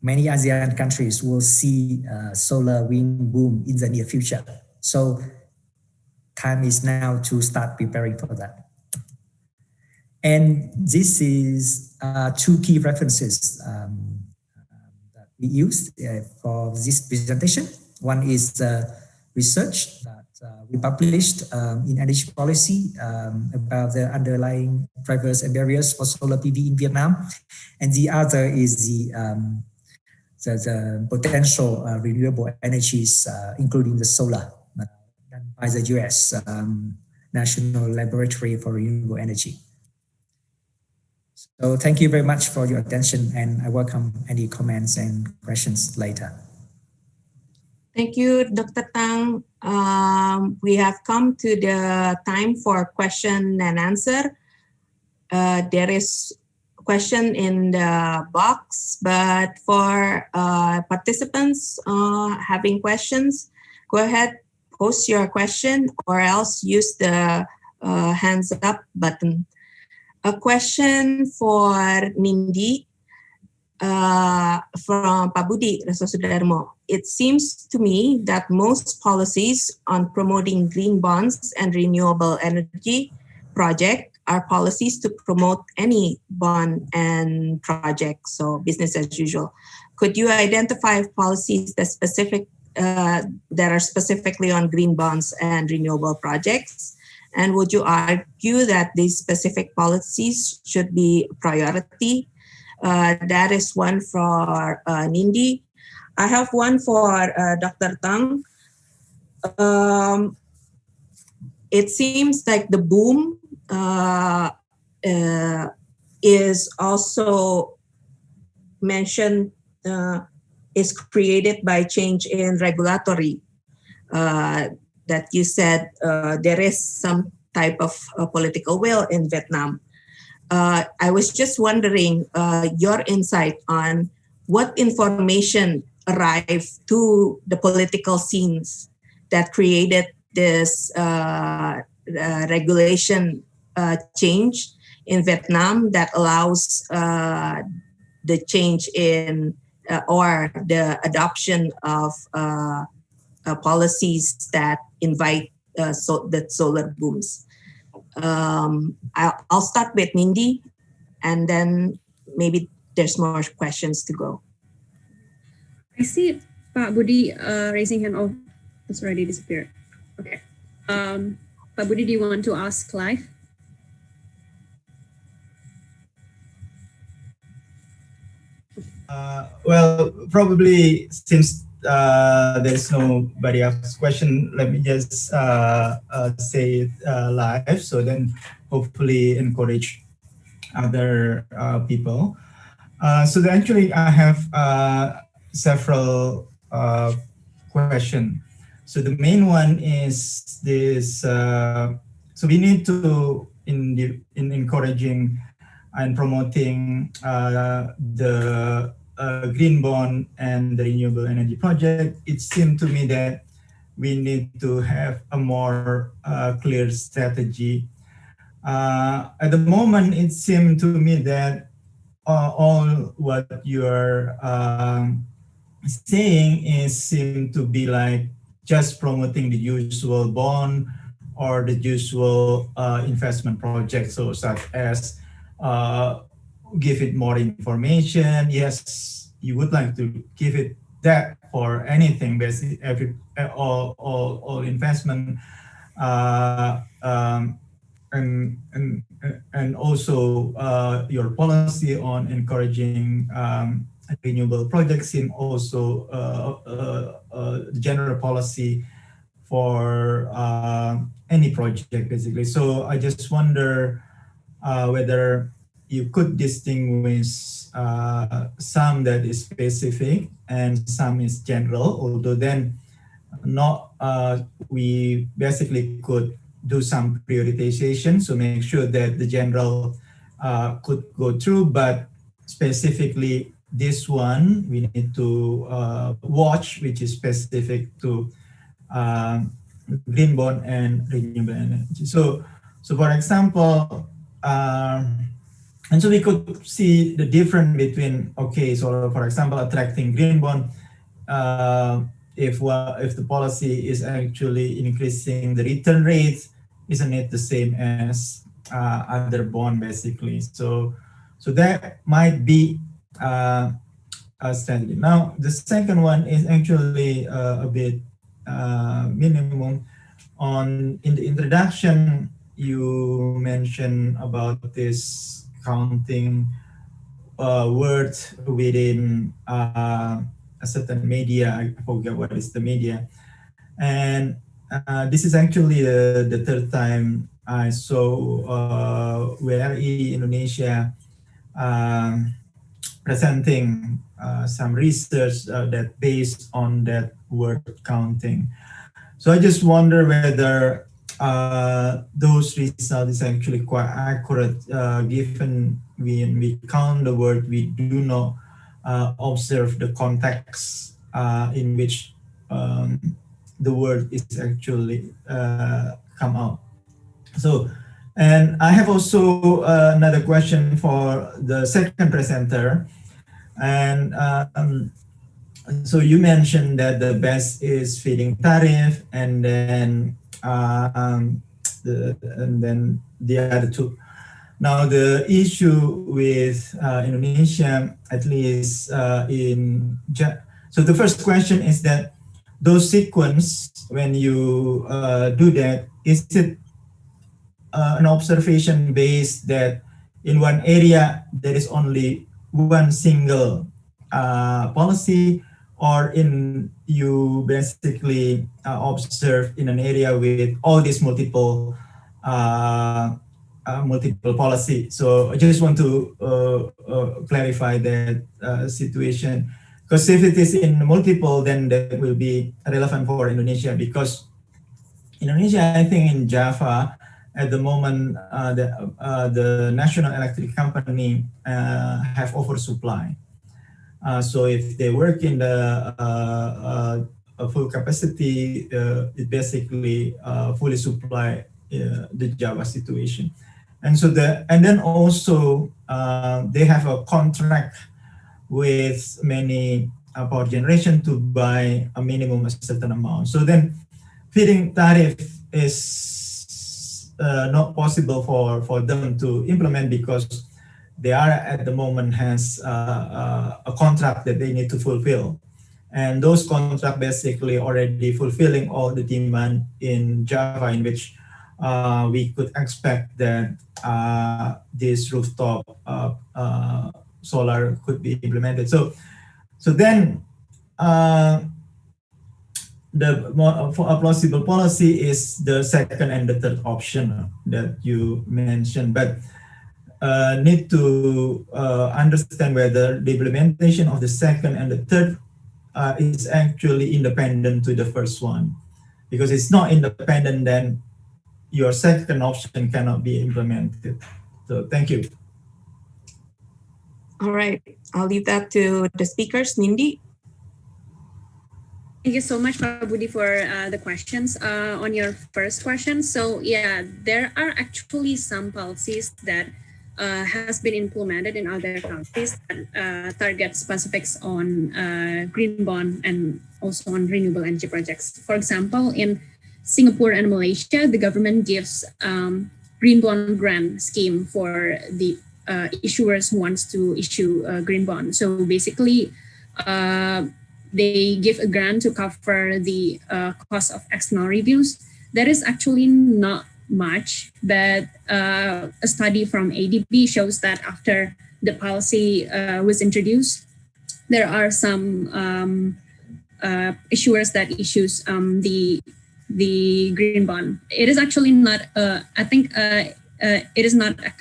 many ASEAN countries will see solar wind boom in the near future. So time is now to start preparing for that. And this is two key references that we used for this presentation. One is the research that we published in energy policy about the underlying drivers and barriers for solar PV in Vietnam. And the other is the potential renewable energies, including the solar, done by the US National Laboratory for Renewable Energy. So thank you very much for your attention, and I welcome any comments and questions later. Thank you, Dr. Thang. We have come to the time for question and answer. There is a question in the box, but for participants having questions, go ahead, post your question, or else use the hands up button. A question for Nindi from Pak Budi Resosudarmo. It seems to me that most policies on promoting green bonds and renewable energy project are policies to promote any bond and project, so business as usual. Could you identify policies that are specifically on green bonds and renewable projects? And would you argue that these specific policies should be a priority? That is one for Nindi. I have one for Dr. Thang. It seems like the boom is also mentioned, is created by change in regulatory. That you said there is some type of political will in Vietnam. I was just wondering your insight on what information arrived to the political scenes that created this regulation change in Vietnam that allows the change in or the adoption of policies that invite the solar booms. I'll start with Nindi, and then maybe there's more questions to go. I see Pak Budi raising hand. Oh, it's already disappeared. Okay. Pak Budi, do you want to ask live? Well, probably since there's nobody else question, let me just say it live, so then hopefully encourage other people. So actually I have several questions. So the main one is this, so we need to, in encouraging and promoting the green bond and the renewable energy project, it seemed to me that we need to have a more clear strategy. At the moment, it seemed to me that all what you're saying is seem to be like just promoting the usual bond or the usual investment projects, so such as uh, give it more information. Yes, you would like to give it that for anything, basically all investment, uh, um, and also your policy on encouraging renewable projects seem also general policy for any project basically. So I just wonder whether you could distinguish some that is specific and some is general, although then not we basically could do some prioritization, so make sure that the general could go through, but specifically this one we need to watch, which is specific to green bond and renewable energy. So for example, and so we could see the difference between, okay, so for example, attracting green bond, if the policy is actually increasing the return rate, isn't it the same as other bond basically? So that might be a strategy. Now the second one is actually a bit minimum. In the introduction, you mentioned about this counting words within a certain media. I forget what is the media. And this is actually the third time I saw WRI Indonesia presenting some research that based on that word counting. So I just wonder whether those results is actually quite accurate, given when we count the word, we do not observe the context in which the word is actually come out. So, and I have also another question for the second presenter. And so you mentioned that the best is feeding tariff, and then the other two. Now the issue with Indonesia, at least so the first question is that those sequence, when you do that, is it an observation based that in one area there is only one single policy, or in you basically observe in an area with all these multiple policy? So I just want to clarify that situation, because if it is in multiple, then that will be relevant for Indonesia, because Indonesia, I think in Java, at the moment, the national electric company have oversupply. So if they work in the full capacity, it basically fully supply the Java situation. And so then also they have a contract with many power generation to buy a minimum a certain amount. So then feeding tariff is not possible for them to implement, because they are at the moment has a contract that they need to fulfill. And those contracts basically already fulfilling all the demand in Java, in which we could expect that this rooftop solar could be implemented. So then for a plausible policy is the second and the third option that you mentioned, but need to understand whether the implementation of the second and the third is actually independent to the first one. Because it's not independent, then your second option cannot be implemented. So thank you. All right, I'll leave that to the speakers. Nindi? Thank you so much, Pak Budi, for the questions. On your first question, so yeah, there are actually some policies that has been implemented in other countries that target specifics on green bond and also on renewable energy projects. For example, in Singapore and Malaysia, the government gives green bond grant scheme for the issuers who wants to issue a green bond. So basically, they give a grant to cover the cost of external reviews. That is actually not much, but a study from ADB shows that after the policy was introduced, there are some issuers that issues the green bond. It is actually not, I think it is not a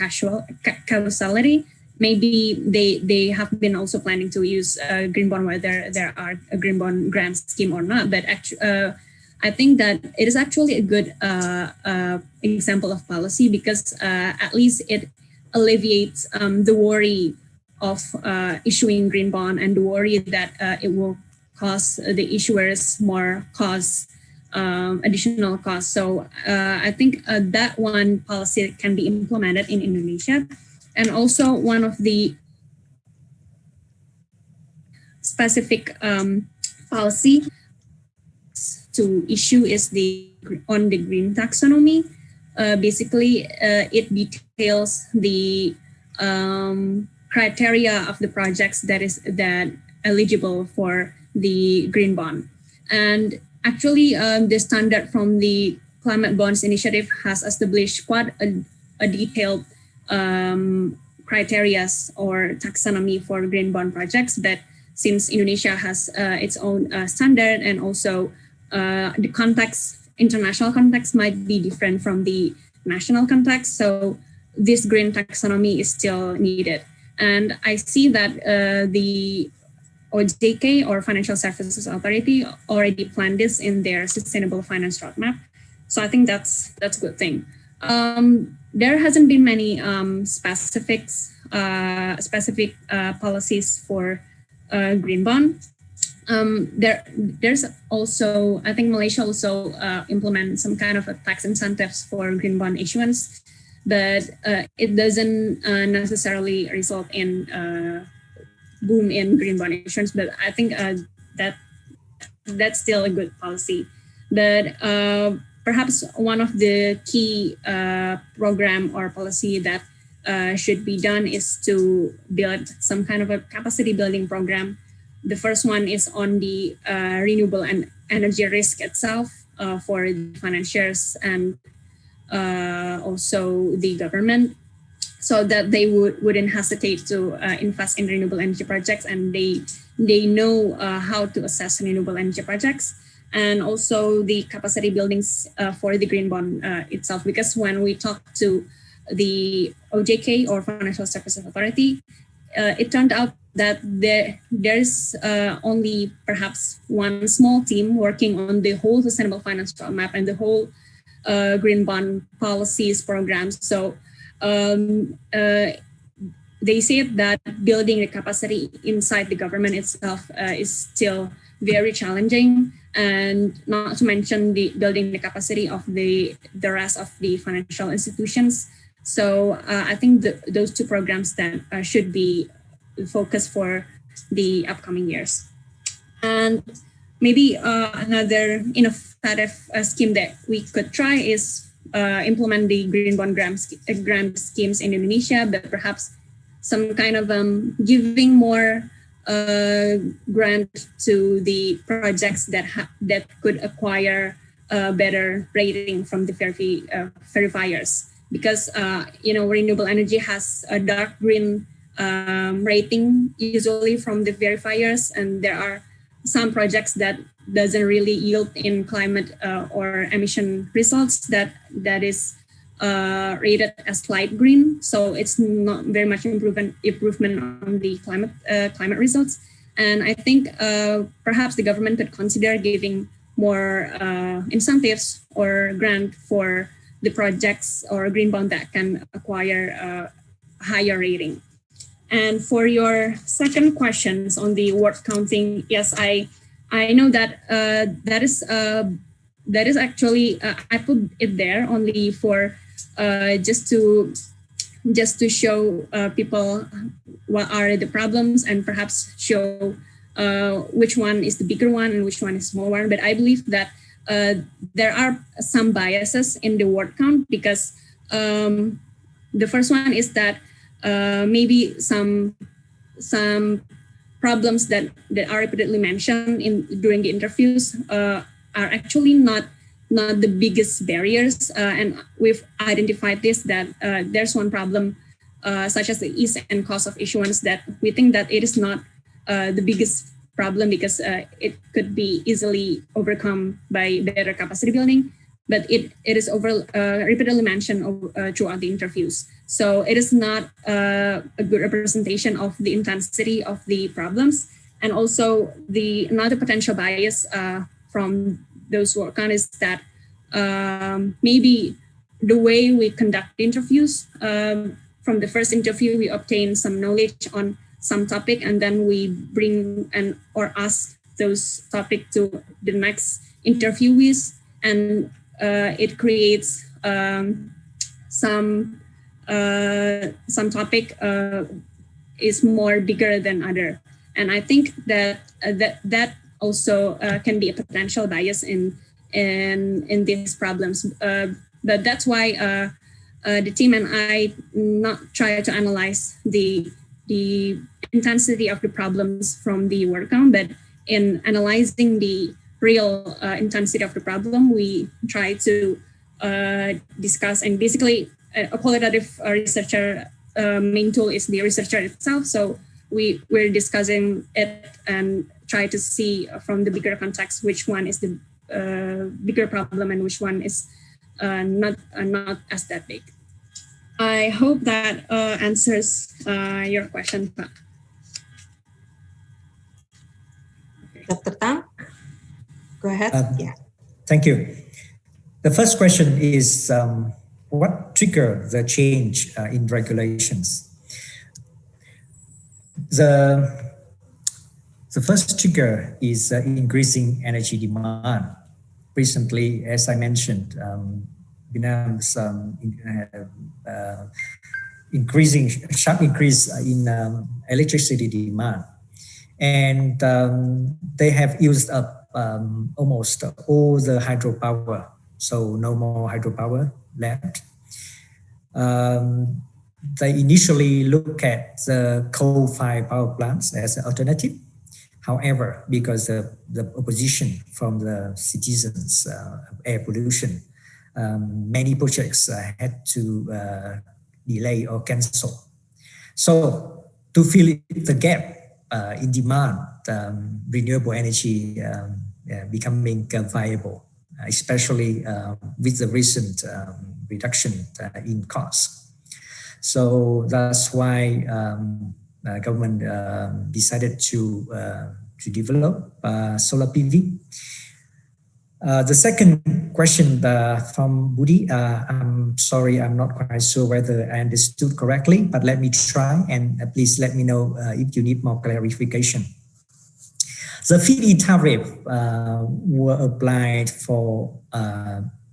causality. Maybe they have been also planning to use green bond, whether there are a green bond grant scheme or not. But actually, I think that it is actually a good example of policy because at least it alleviates the worry of issuing green bond and the worry that it will cost the issuers more costs, additional costs. So I think that one policy can be implemented in Indonesia. And also one of the specific policy to issue is on the green taxonomy. Basically, it details the criteria of the projects that eligible for the green bond. And actually, the standard from the Climate Bonds Initiative has established quite a detailed criteria or taxonomy for green bond projects. But since Indonesia has its own standard and also the context, international context might be different from the national context. So this green taxonomy is still needed. And I see that the OJK or Financial Services Authority already planned this in their sustainable finance roadmap. So I think that's a good thing. There hasn't been many specific policies for green bond. There's also, I think Malaysia also implement some kind of a tax incentives for green bond issuance, but it doesn't necessarily result in boom in green bond issuance. But I think that's still a good policy. But perhaps one of the key program or policy that should be done is to build some kind of a capacity building program. The first one is on the renewable and energy risk itself for the financiers and also the government, so that they wouldn't hesitate to invest in renewable energy projects, and they know how to assess renewable energy projects. And also the capacity buildings for the green bond itself, because when we talk to the OJK or Financial Services Authority, it turned out that there's only perhaps one small team working on the whole sustainable finance roadmap and the whole green bond policies programs. So they said that building the capacity inside the government itself is still very challenging, and not to mention building the capacity of the rest of the financial institutions. So I think those two programs that should be focused for the upcoming years. And maybe another innovative scheme that we could try is implement the green bond grant schemes in Indonesia, but perhaps some kind of giving more grant to the projects that could acquire a better rating from the verifiers, because renewable energy has a dark green rating usually from the verifiers, and there are some projects that doesn't really yield in climate or emission results that is rated as light green. So it's not very much improvement on the climate results. And I think perhaps the government could consider giving more incentives or grant for the projects or green bond that can acquire a higher rating. And for your second questions on the word counting, yes, I know that that is actually I put it there only for just to show people what are the problems and perhaps show which one is the bigger one and which one is small one. But I believe that there are some biases in the word count because the first one is that maybe some problems that are repeatedly mentioned during the interviews are actually not the biggest barriers, and we've identified this that there's one problem such as the ease and cost of issuance that we think that it is not the biggest problem because it could be easily overcome by better capacity building, but it is repeatedly mentioned throughout the interviews. So it is not a good representation of the intensity of the problems. And also another potential bias from those who work on is that maybe the way we conduct interviews, from the first interview, we obtain some knowledge on some topic, and then we bring or ask those topic to the next interviewees, and it creates some topic is more bigger than other, and I think that that also can be a potential bias in these problems. But that's why the team and I not try to analyze the intensity of the problems from the word count, but in analyzing the real intensity of the problem, we try to discuss, and basically a qualitative researcher main tool is the researcher itself. So we're discussing it and try to see from the bigger context which one is the bigger problem and which one is not as that big. I hope that answers your question, Pak. Dr. Thang, go ahead. Yeah. Thank you. The first question is, what triggered the change in regulations? The first trigger is increasing energy demand. Recently, as I mentioned, Vietnam's sharp increase in electricity demand, and they have used up almost all the hydropower, so no more hydropower left. They initially look at the coal-fired power plants as an alternative. However, because of the opposition from the citizens of air pollution, many projects had to delay or cancel. So to fill the gap in demand, renewable energy becoming viable, especially with the recent reduction in cost. So that's why government decided to develop solar PV. The second question from Budi, I'm sorry, I'm not quite sure whether I understood correctly, but let me try, and please let me know if you need more clarification. The feed-in tariff were applied for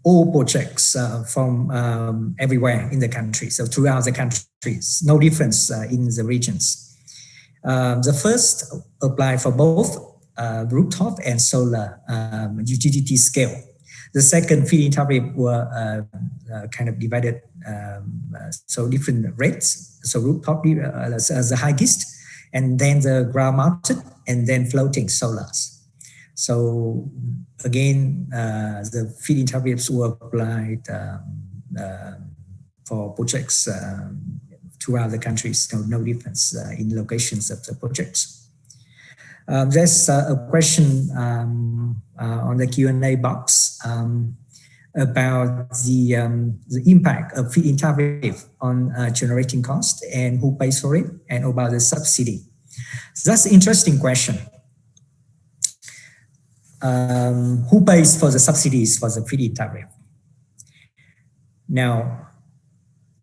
all projects from everywhere in the country, so throughout the countries, no difference in the regions. The first applied for both rooftop and solar utility scale. The second feed-in tariff were kind of divided, so different rates. So rooftop as the highest, and then the ground mounted, and then floating solars. So again, the feed-in tariffs were applied for projects throughout the countries. No difference in locations of the projects. There's a question on the Q&A box about the impact of feed-in tariff on generating cost and who pays for it, and about the subsidy. So that's an interesting question. Who pays for the subsidies for the feed-in tariff? Now,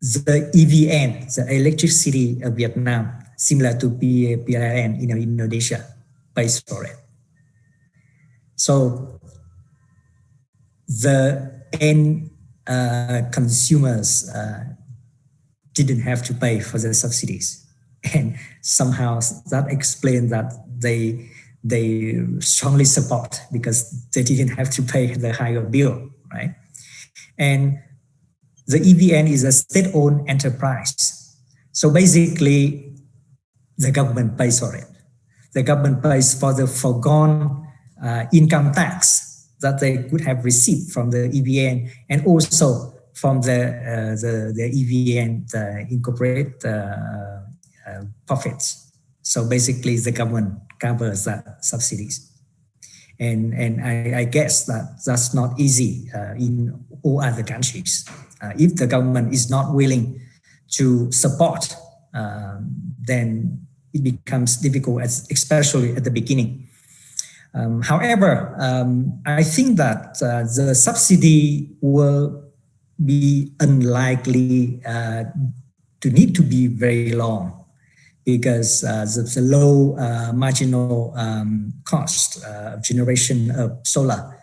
the EVN, the electricity of Vietnam, similar to PLN in Indonesia, pays for it. So the end consumers didn't have to pay for the subsidies, and somehow that explains that they strongly support, because they didn't have to pay the higher bill, right? And the EVN is a state-owned enterprise. So basically, the government pays for it. The government pays for the foregone income tax that they could have received from the EVN, and also from the EVN incorporate profits. So basically, the government covers that subsidies. And I guess that that's not easy in all other countries. If the government is not willing to support, then it becomes difficult, especially at the beginning. However, I think that the subsidy will be unlikely to need to be very long, because the low marginal cost of generation of solar,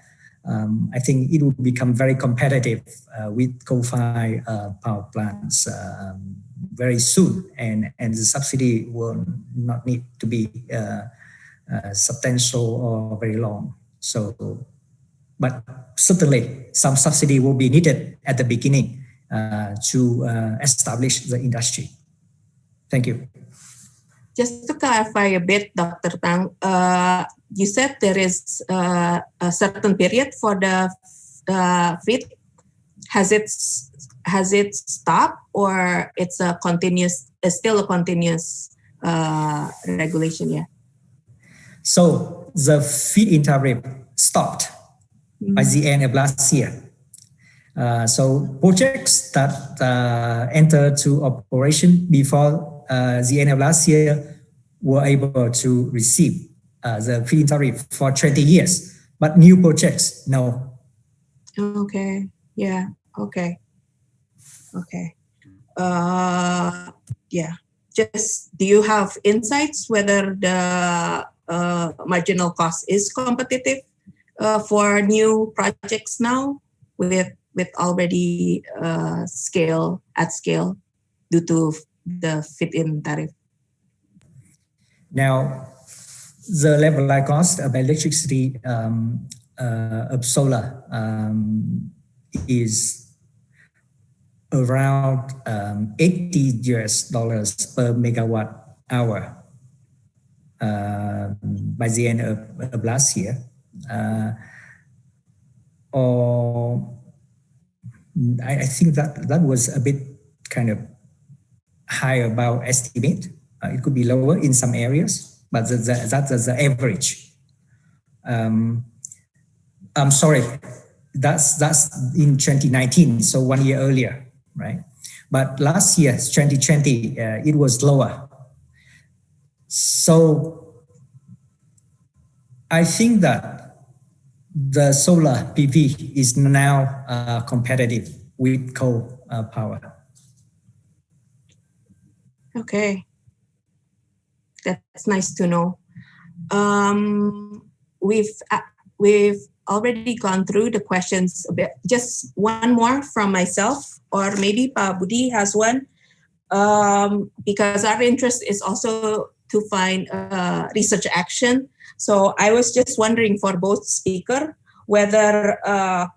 I think it will become very competitive with coal-fired power plants very soon, and the subsidy will not need to be substantial or very long. So, but certainly some subsidy will be needed at the beginning to establish the industry. Thank you. Just to clarify a bit, Dr. Thang, you said there is a certain period for the feed. Has it stopped, or it's a continuous? It's still a continuous regulation? Yeah. So the feed-in tariff stopped by the end of last year. So projects that entered to operation before the end of last year were able to receive the feed-in tariff for 20 years, but new projects, no. Okay. Yeah. Okay. Okay. Yeah. Just, do you have insights whether the marginal cost is competitive for new projects now with already at scale due to the feed-in tariff? Now, the levelized cost of electricity of solar is around $80 per megawatt hour by the end of last year. Or I think that was a bit kind of high about estimate. It could be lower in some areas, but that's the average. I'm sorry, that's in 2019, so 1 year earlier, right? But last year, 2020, it was lower. So I think that the solar PV is now competitive with coal power. Okay, that's nice to know. We've already gone through the questions a bit. Just one more from myself, or maybe Pak Budi has one, because our interest is also to find research action. So I was just wondering for both speakers whether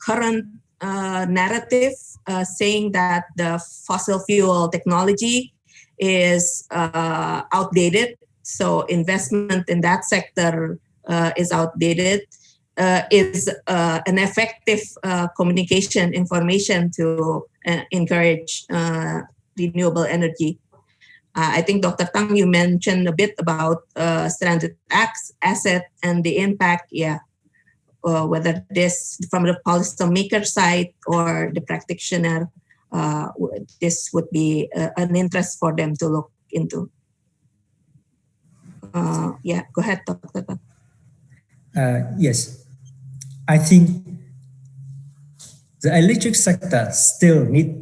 current narrative saying that the fossil fuel technology is outdated, so investment in that sector is outdated, is an effective communication information to encourage renewable energy. I think Dr. Thang, you mentioned a bit about stranded asset and the impact, whether this from the policymaker side or the practitioner, this would be an interest for them to look into. Go ahead, Dr. Thang. Yes, I think the electric sector still need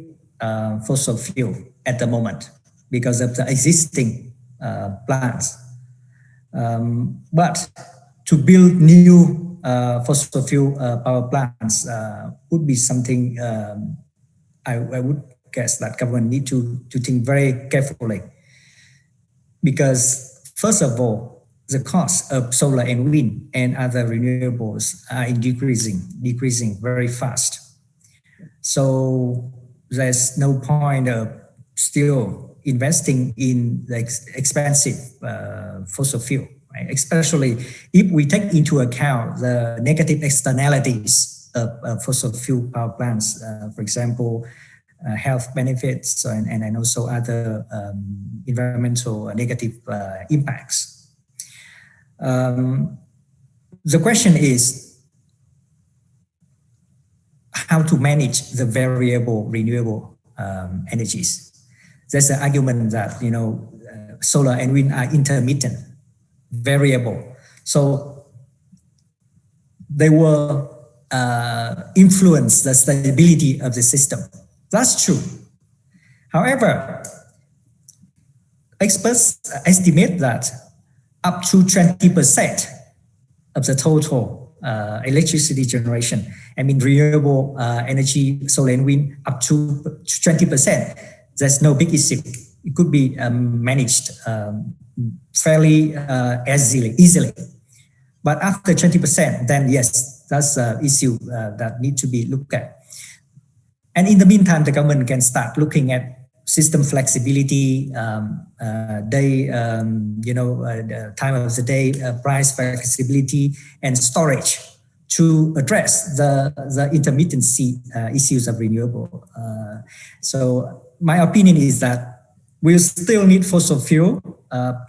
fossil fuel at the moment because of the existing plants. But to build new fossil fuel power plants would be something I would guess that government need to think very carefully, because first of all, the cost of solar and wind and other renewables are decreasing very fast. So there's no point of still investing in the expensive fossil fuel, right? Especially if we take into account the negative externalities of fossil fuel power plants, for example, health benefits and also other environmental negative impacts. The question is how to manage the variable renewable energies. There's an argument that solar and wind are intermittent, variable, so they will influence the stability of the system. That's true. However, experts estimate that up to 20% of the total electricity generation, renewable energy, solar and wind, up to 20%, there's no big issue. It could be managed fairly easily. But after 20%, then yes, that's an issue that needs to be looked at. And in the meantime, the government can start looking at system flexibility, day, time of the day, price flexibility, and storage to address the intermittency issues of renewable. So my opinion is that we'll still need fossil fuel,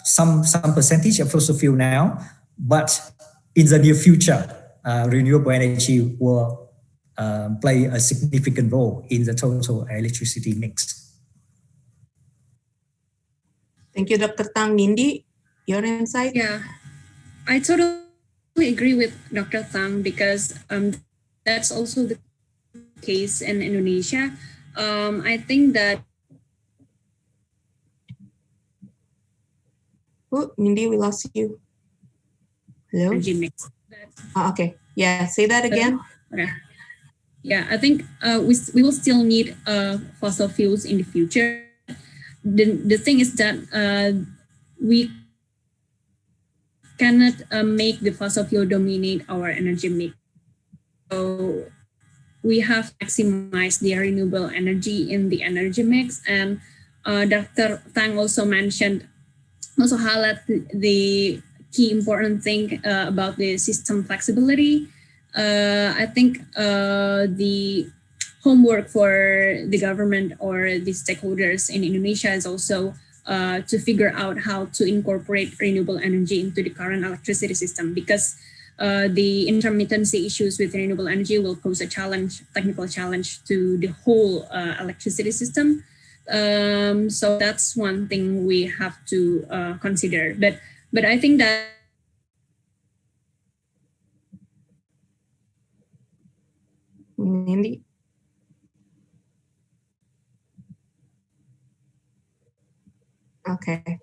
some percentage of fossil fuel now, but in the near future, renewable energy will play a significant role in the total electricity mix. Thank you, Dr. Thang. Nindi, your insight? Yeah, I totally agree with Dr. Thang because that's also the case in Indonesia. I think that. Oh, Nindi, we lost you. Hello? Energy mix. Okay. Yeah, say that again. Okay. Yeah, I think we will still need fossil fuels in the future. The thing is that we cannot make the fossil fuel dominate our energy mix. So we have to maximize the renewable energy in the energy mix. And Dr. Thang also highlight the key important thing about the system flexibility. I think the homework for the government or the stakeholders in Indonesia is also to figure out how to incorporate renewable energy into the current electricity system, because the intermittency issues with renewable energy will pose a technical challenge to the whole electricity system. So that's one thing we have to consider. But I think that Nindi? Okay.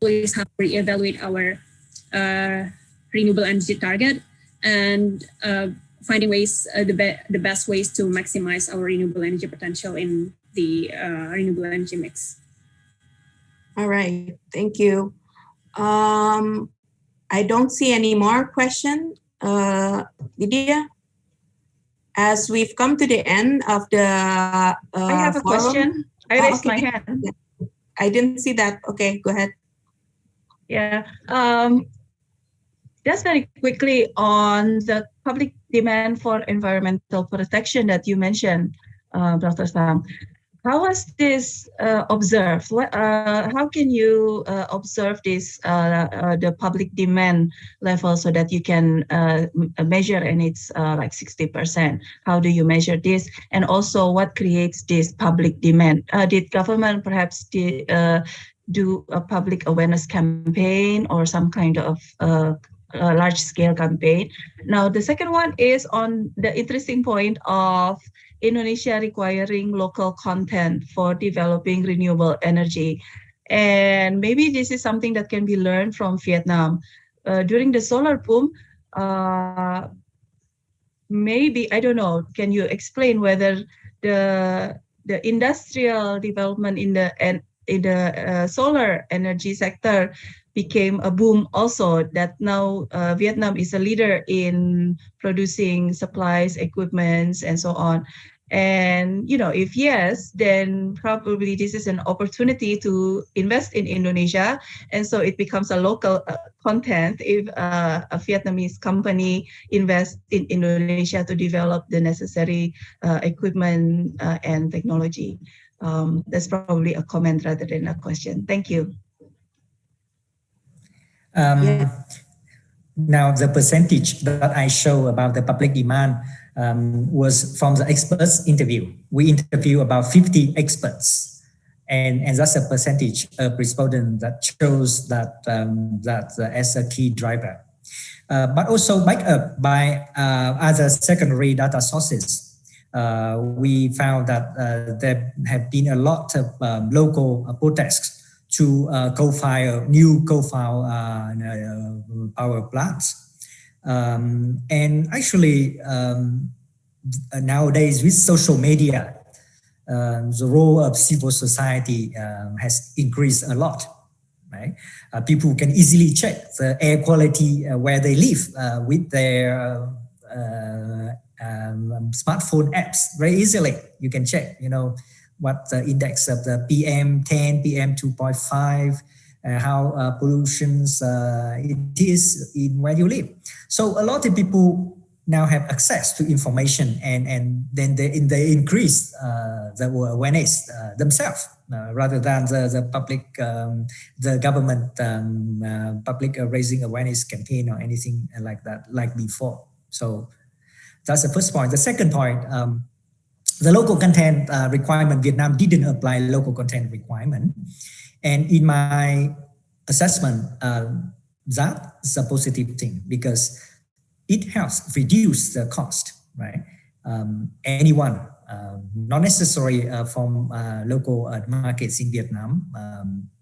always have to reevaluate our renewable energy target and finding ways, the best ways to maximize our renewable energy potential in the renewable energy mix. All right, thank you. I don't see any more questions. Lydia, as we've come to the end of the I have a question. I raised my hand. I didn't see that. Okay, go ahead. Yeah. Just very quickly on the public demand for environmental protection that you mentioned, Dr. Thang. how was this observed? How can you observe this the public demand level so that you can measure and it's like 60%? How do you measure this? And also, what creates this public demand? Did government perhaps do a public awareness campaign or some kind of large-scale campaign? Now, the second one is on the interesting point of Indonesia requiring local content for developing renewable energy. And maybe this is something that can be learned from Vietnam. During the solar boom, maybe, I don't know, can you explain whether the industrial development in the solar energy sector became a boom also, that now Vietnam is a leader in producing supplies, equipments, and so on. And, you know, if yes, then probably this is an opportunity to invest in Indonesia. And so it becomes a local content if a Vietnamese company invests in Indonesia to develop the necessary equipment and technology. That's probably a comment rather than a question. Thank you. Now, the percentage that I show about the public demand was from the experts interview. We interview about 50 experts, and that's a percentage of respondents that shows that as a key driver. But also backed up by other secondary data sources. We found that there have been a lot of local protests to new coal-fired power plants. And actually, nowadays with social media, the role of civil society has increased a lot, right? People can easily check the air quality where they live with their smartphone apps very easily. You can check, you know, what the index of the PM10, PM2.5, how pollutions it is in where you live. So a lot of people now have access to information, and then they increase the awareness themselves rather than the public, the government public raising awareness campaign or anything like that, like before. So that's the first point. The second point, the local content requirement, Vietnam didn't apply local content requirement. And in my assessment, that's a positive thing because it helps reduce the cost, right? Anyone, not necessarily from local markets in Vietnam,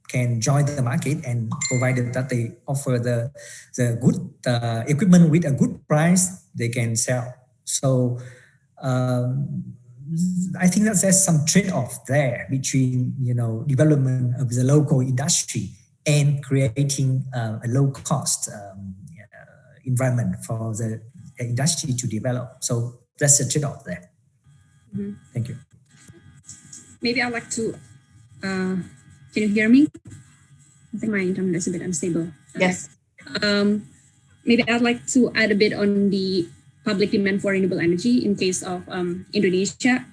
can join the market, and provided that they offer the good equipment with a good price, they can sell. So I think that there's some trade-off there between, you know, development of the local industry and creating a low-cost environment for the industry to develop. So that's a trade-off there. Mm-hmm. Thank you. Maybe I'd like to, can you hear me? I think my internet is a bit unstable. Yes. Maybe I'd like to add a bit on the public demand for renewable energy in case of Indonesia.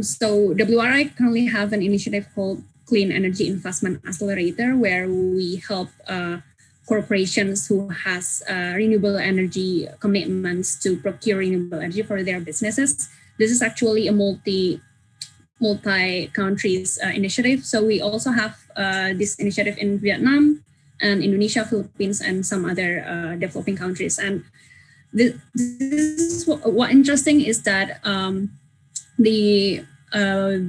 So WRI currently have an initiative called Clean Energy Investment Accelerator, where we help corporations who has renewable energy commitments to procure renewable energy for their businesses. This is actually a multi-countries initiative. So we also have this initiative in Vietnam and Indonesia, Philippines, and some other developing countries. And this what interesting is that the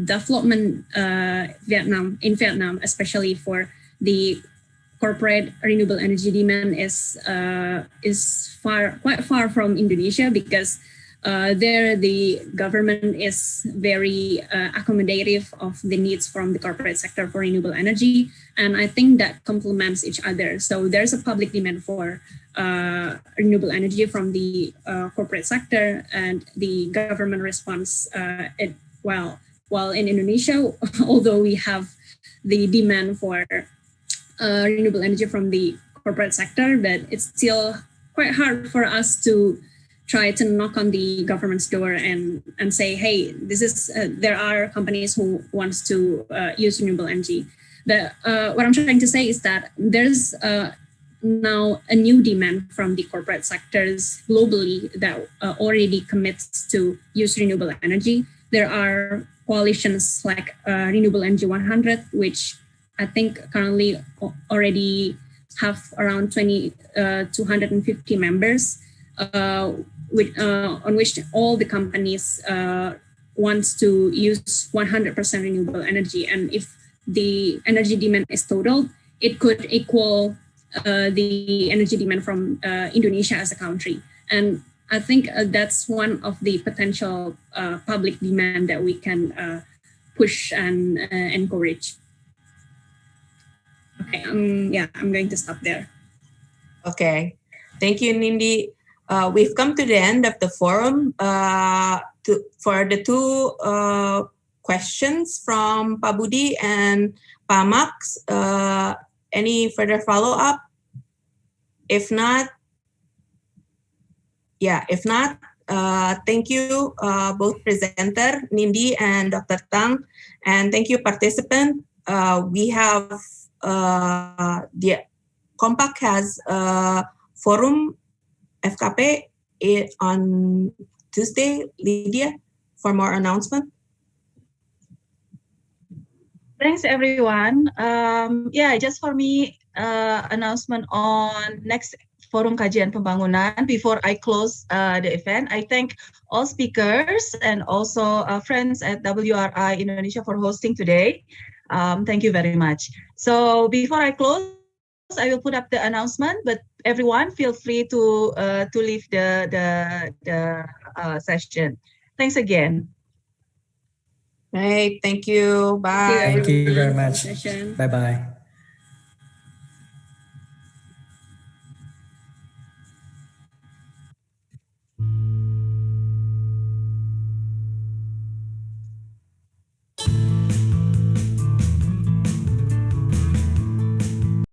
development in Vietnam, especially for the corporate renewable energy demand, is quite far from Indonesia, because there the government is very accommodative of the needs from the corporate sector for renewable energy, and I think that complements each other. So there's a public demand for renewable energy from the corporate sector, and the government response while in Indonesia, although we have the demand for renewable energy from the corporate sector, but it's still quite hard for us to try to knock on the government's door and say, hey, this is there are companies who wants to use renewable energy. What I'm trying to say is that there's now a new demand from the corporate sectors globally that already commits to use renewable energy. There are coalitions like Renewable Energy 100, which I think currently already have around 250 members, on which all the companies wants to use 100% renewable energy. And if the energy demand is totaled, it could equal the energy demand from Indonesia as a country. And I think that's one of the potential public demand that we can push and encourage. Okay, I'm going to stop there. Okay, thank you, Nindi. We've come to the end of the forum. For the two questions from Pak Budi and Pak Max, any further follow-up? If not, thank you both presenter, Nindi and Dr. Thang, and thank you participant. We have the Kompak has a forum FKP on Tuesday. Lydia, for more announcement. Thanks, everyone. Just for me, announcement on next Forum Kajian Pembangunan. Before I close the event, I thank all speakers and also friends at WRI Indonesia for hosting today. Thank you very much. So before I close, I will put up the announcement, but everyone feel free to leave the session. Thanks again. Right, thank you. Bye. Thank you very much. Bye-bye.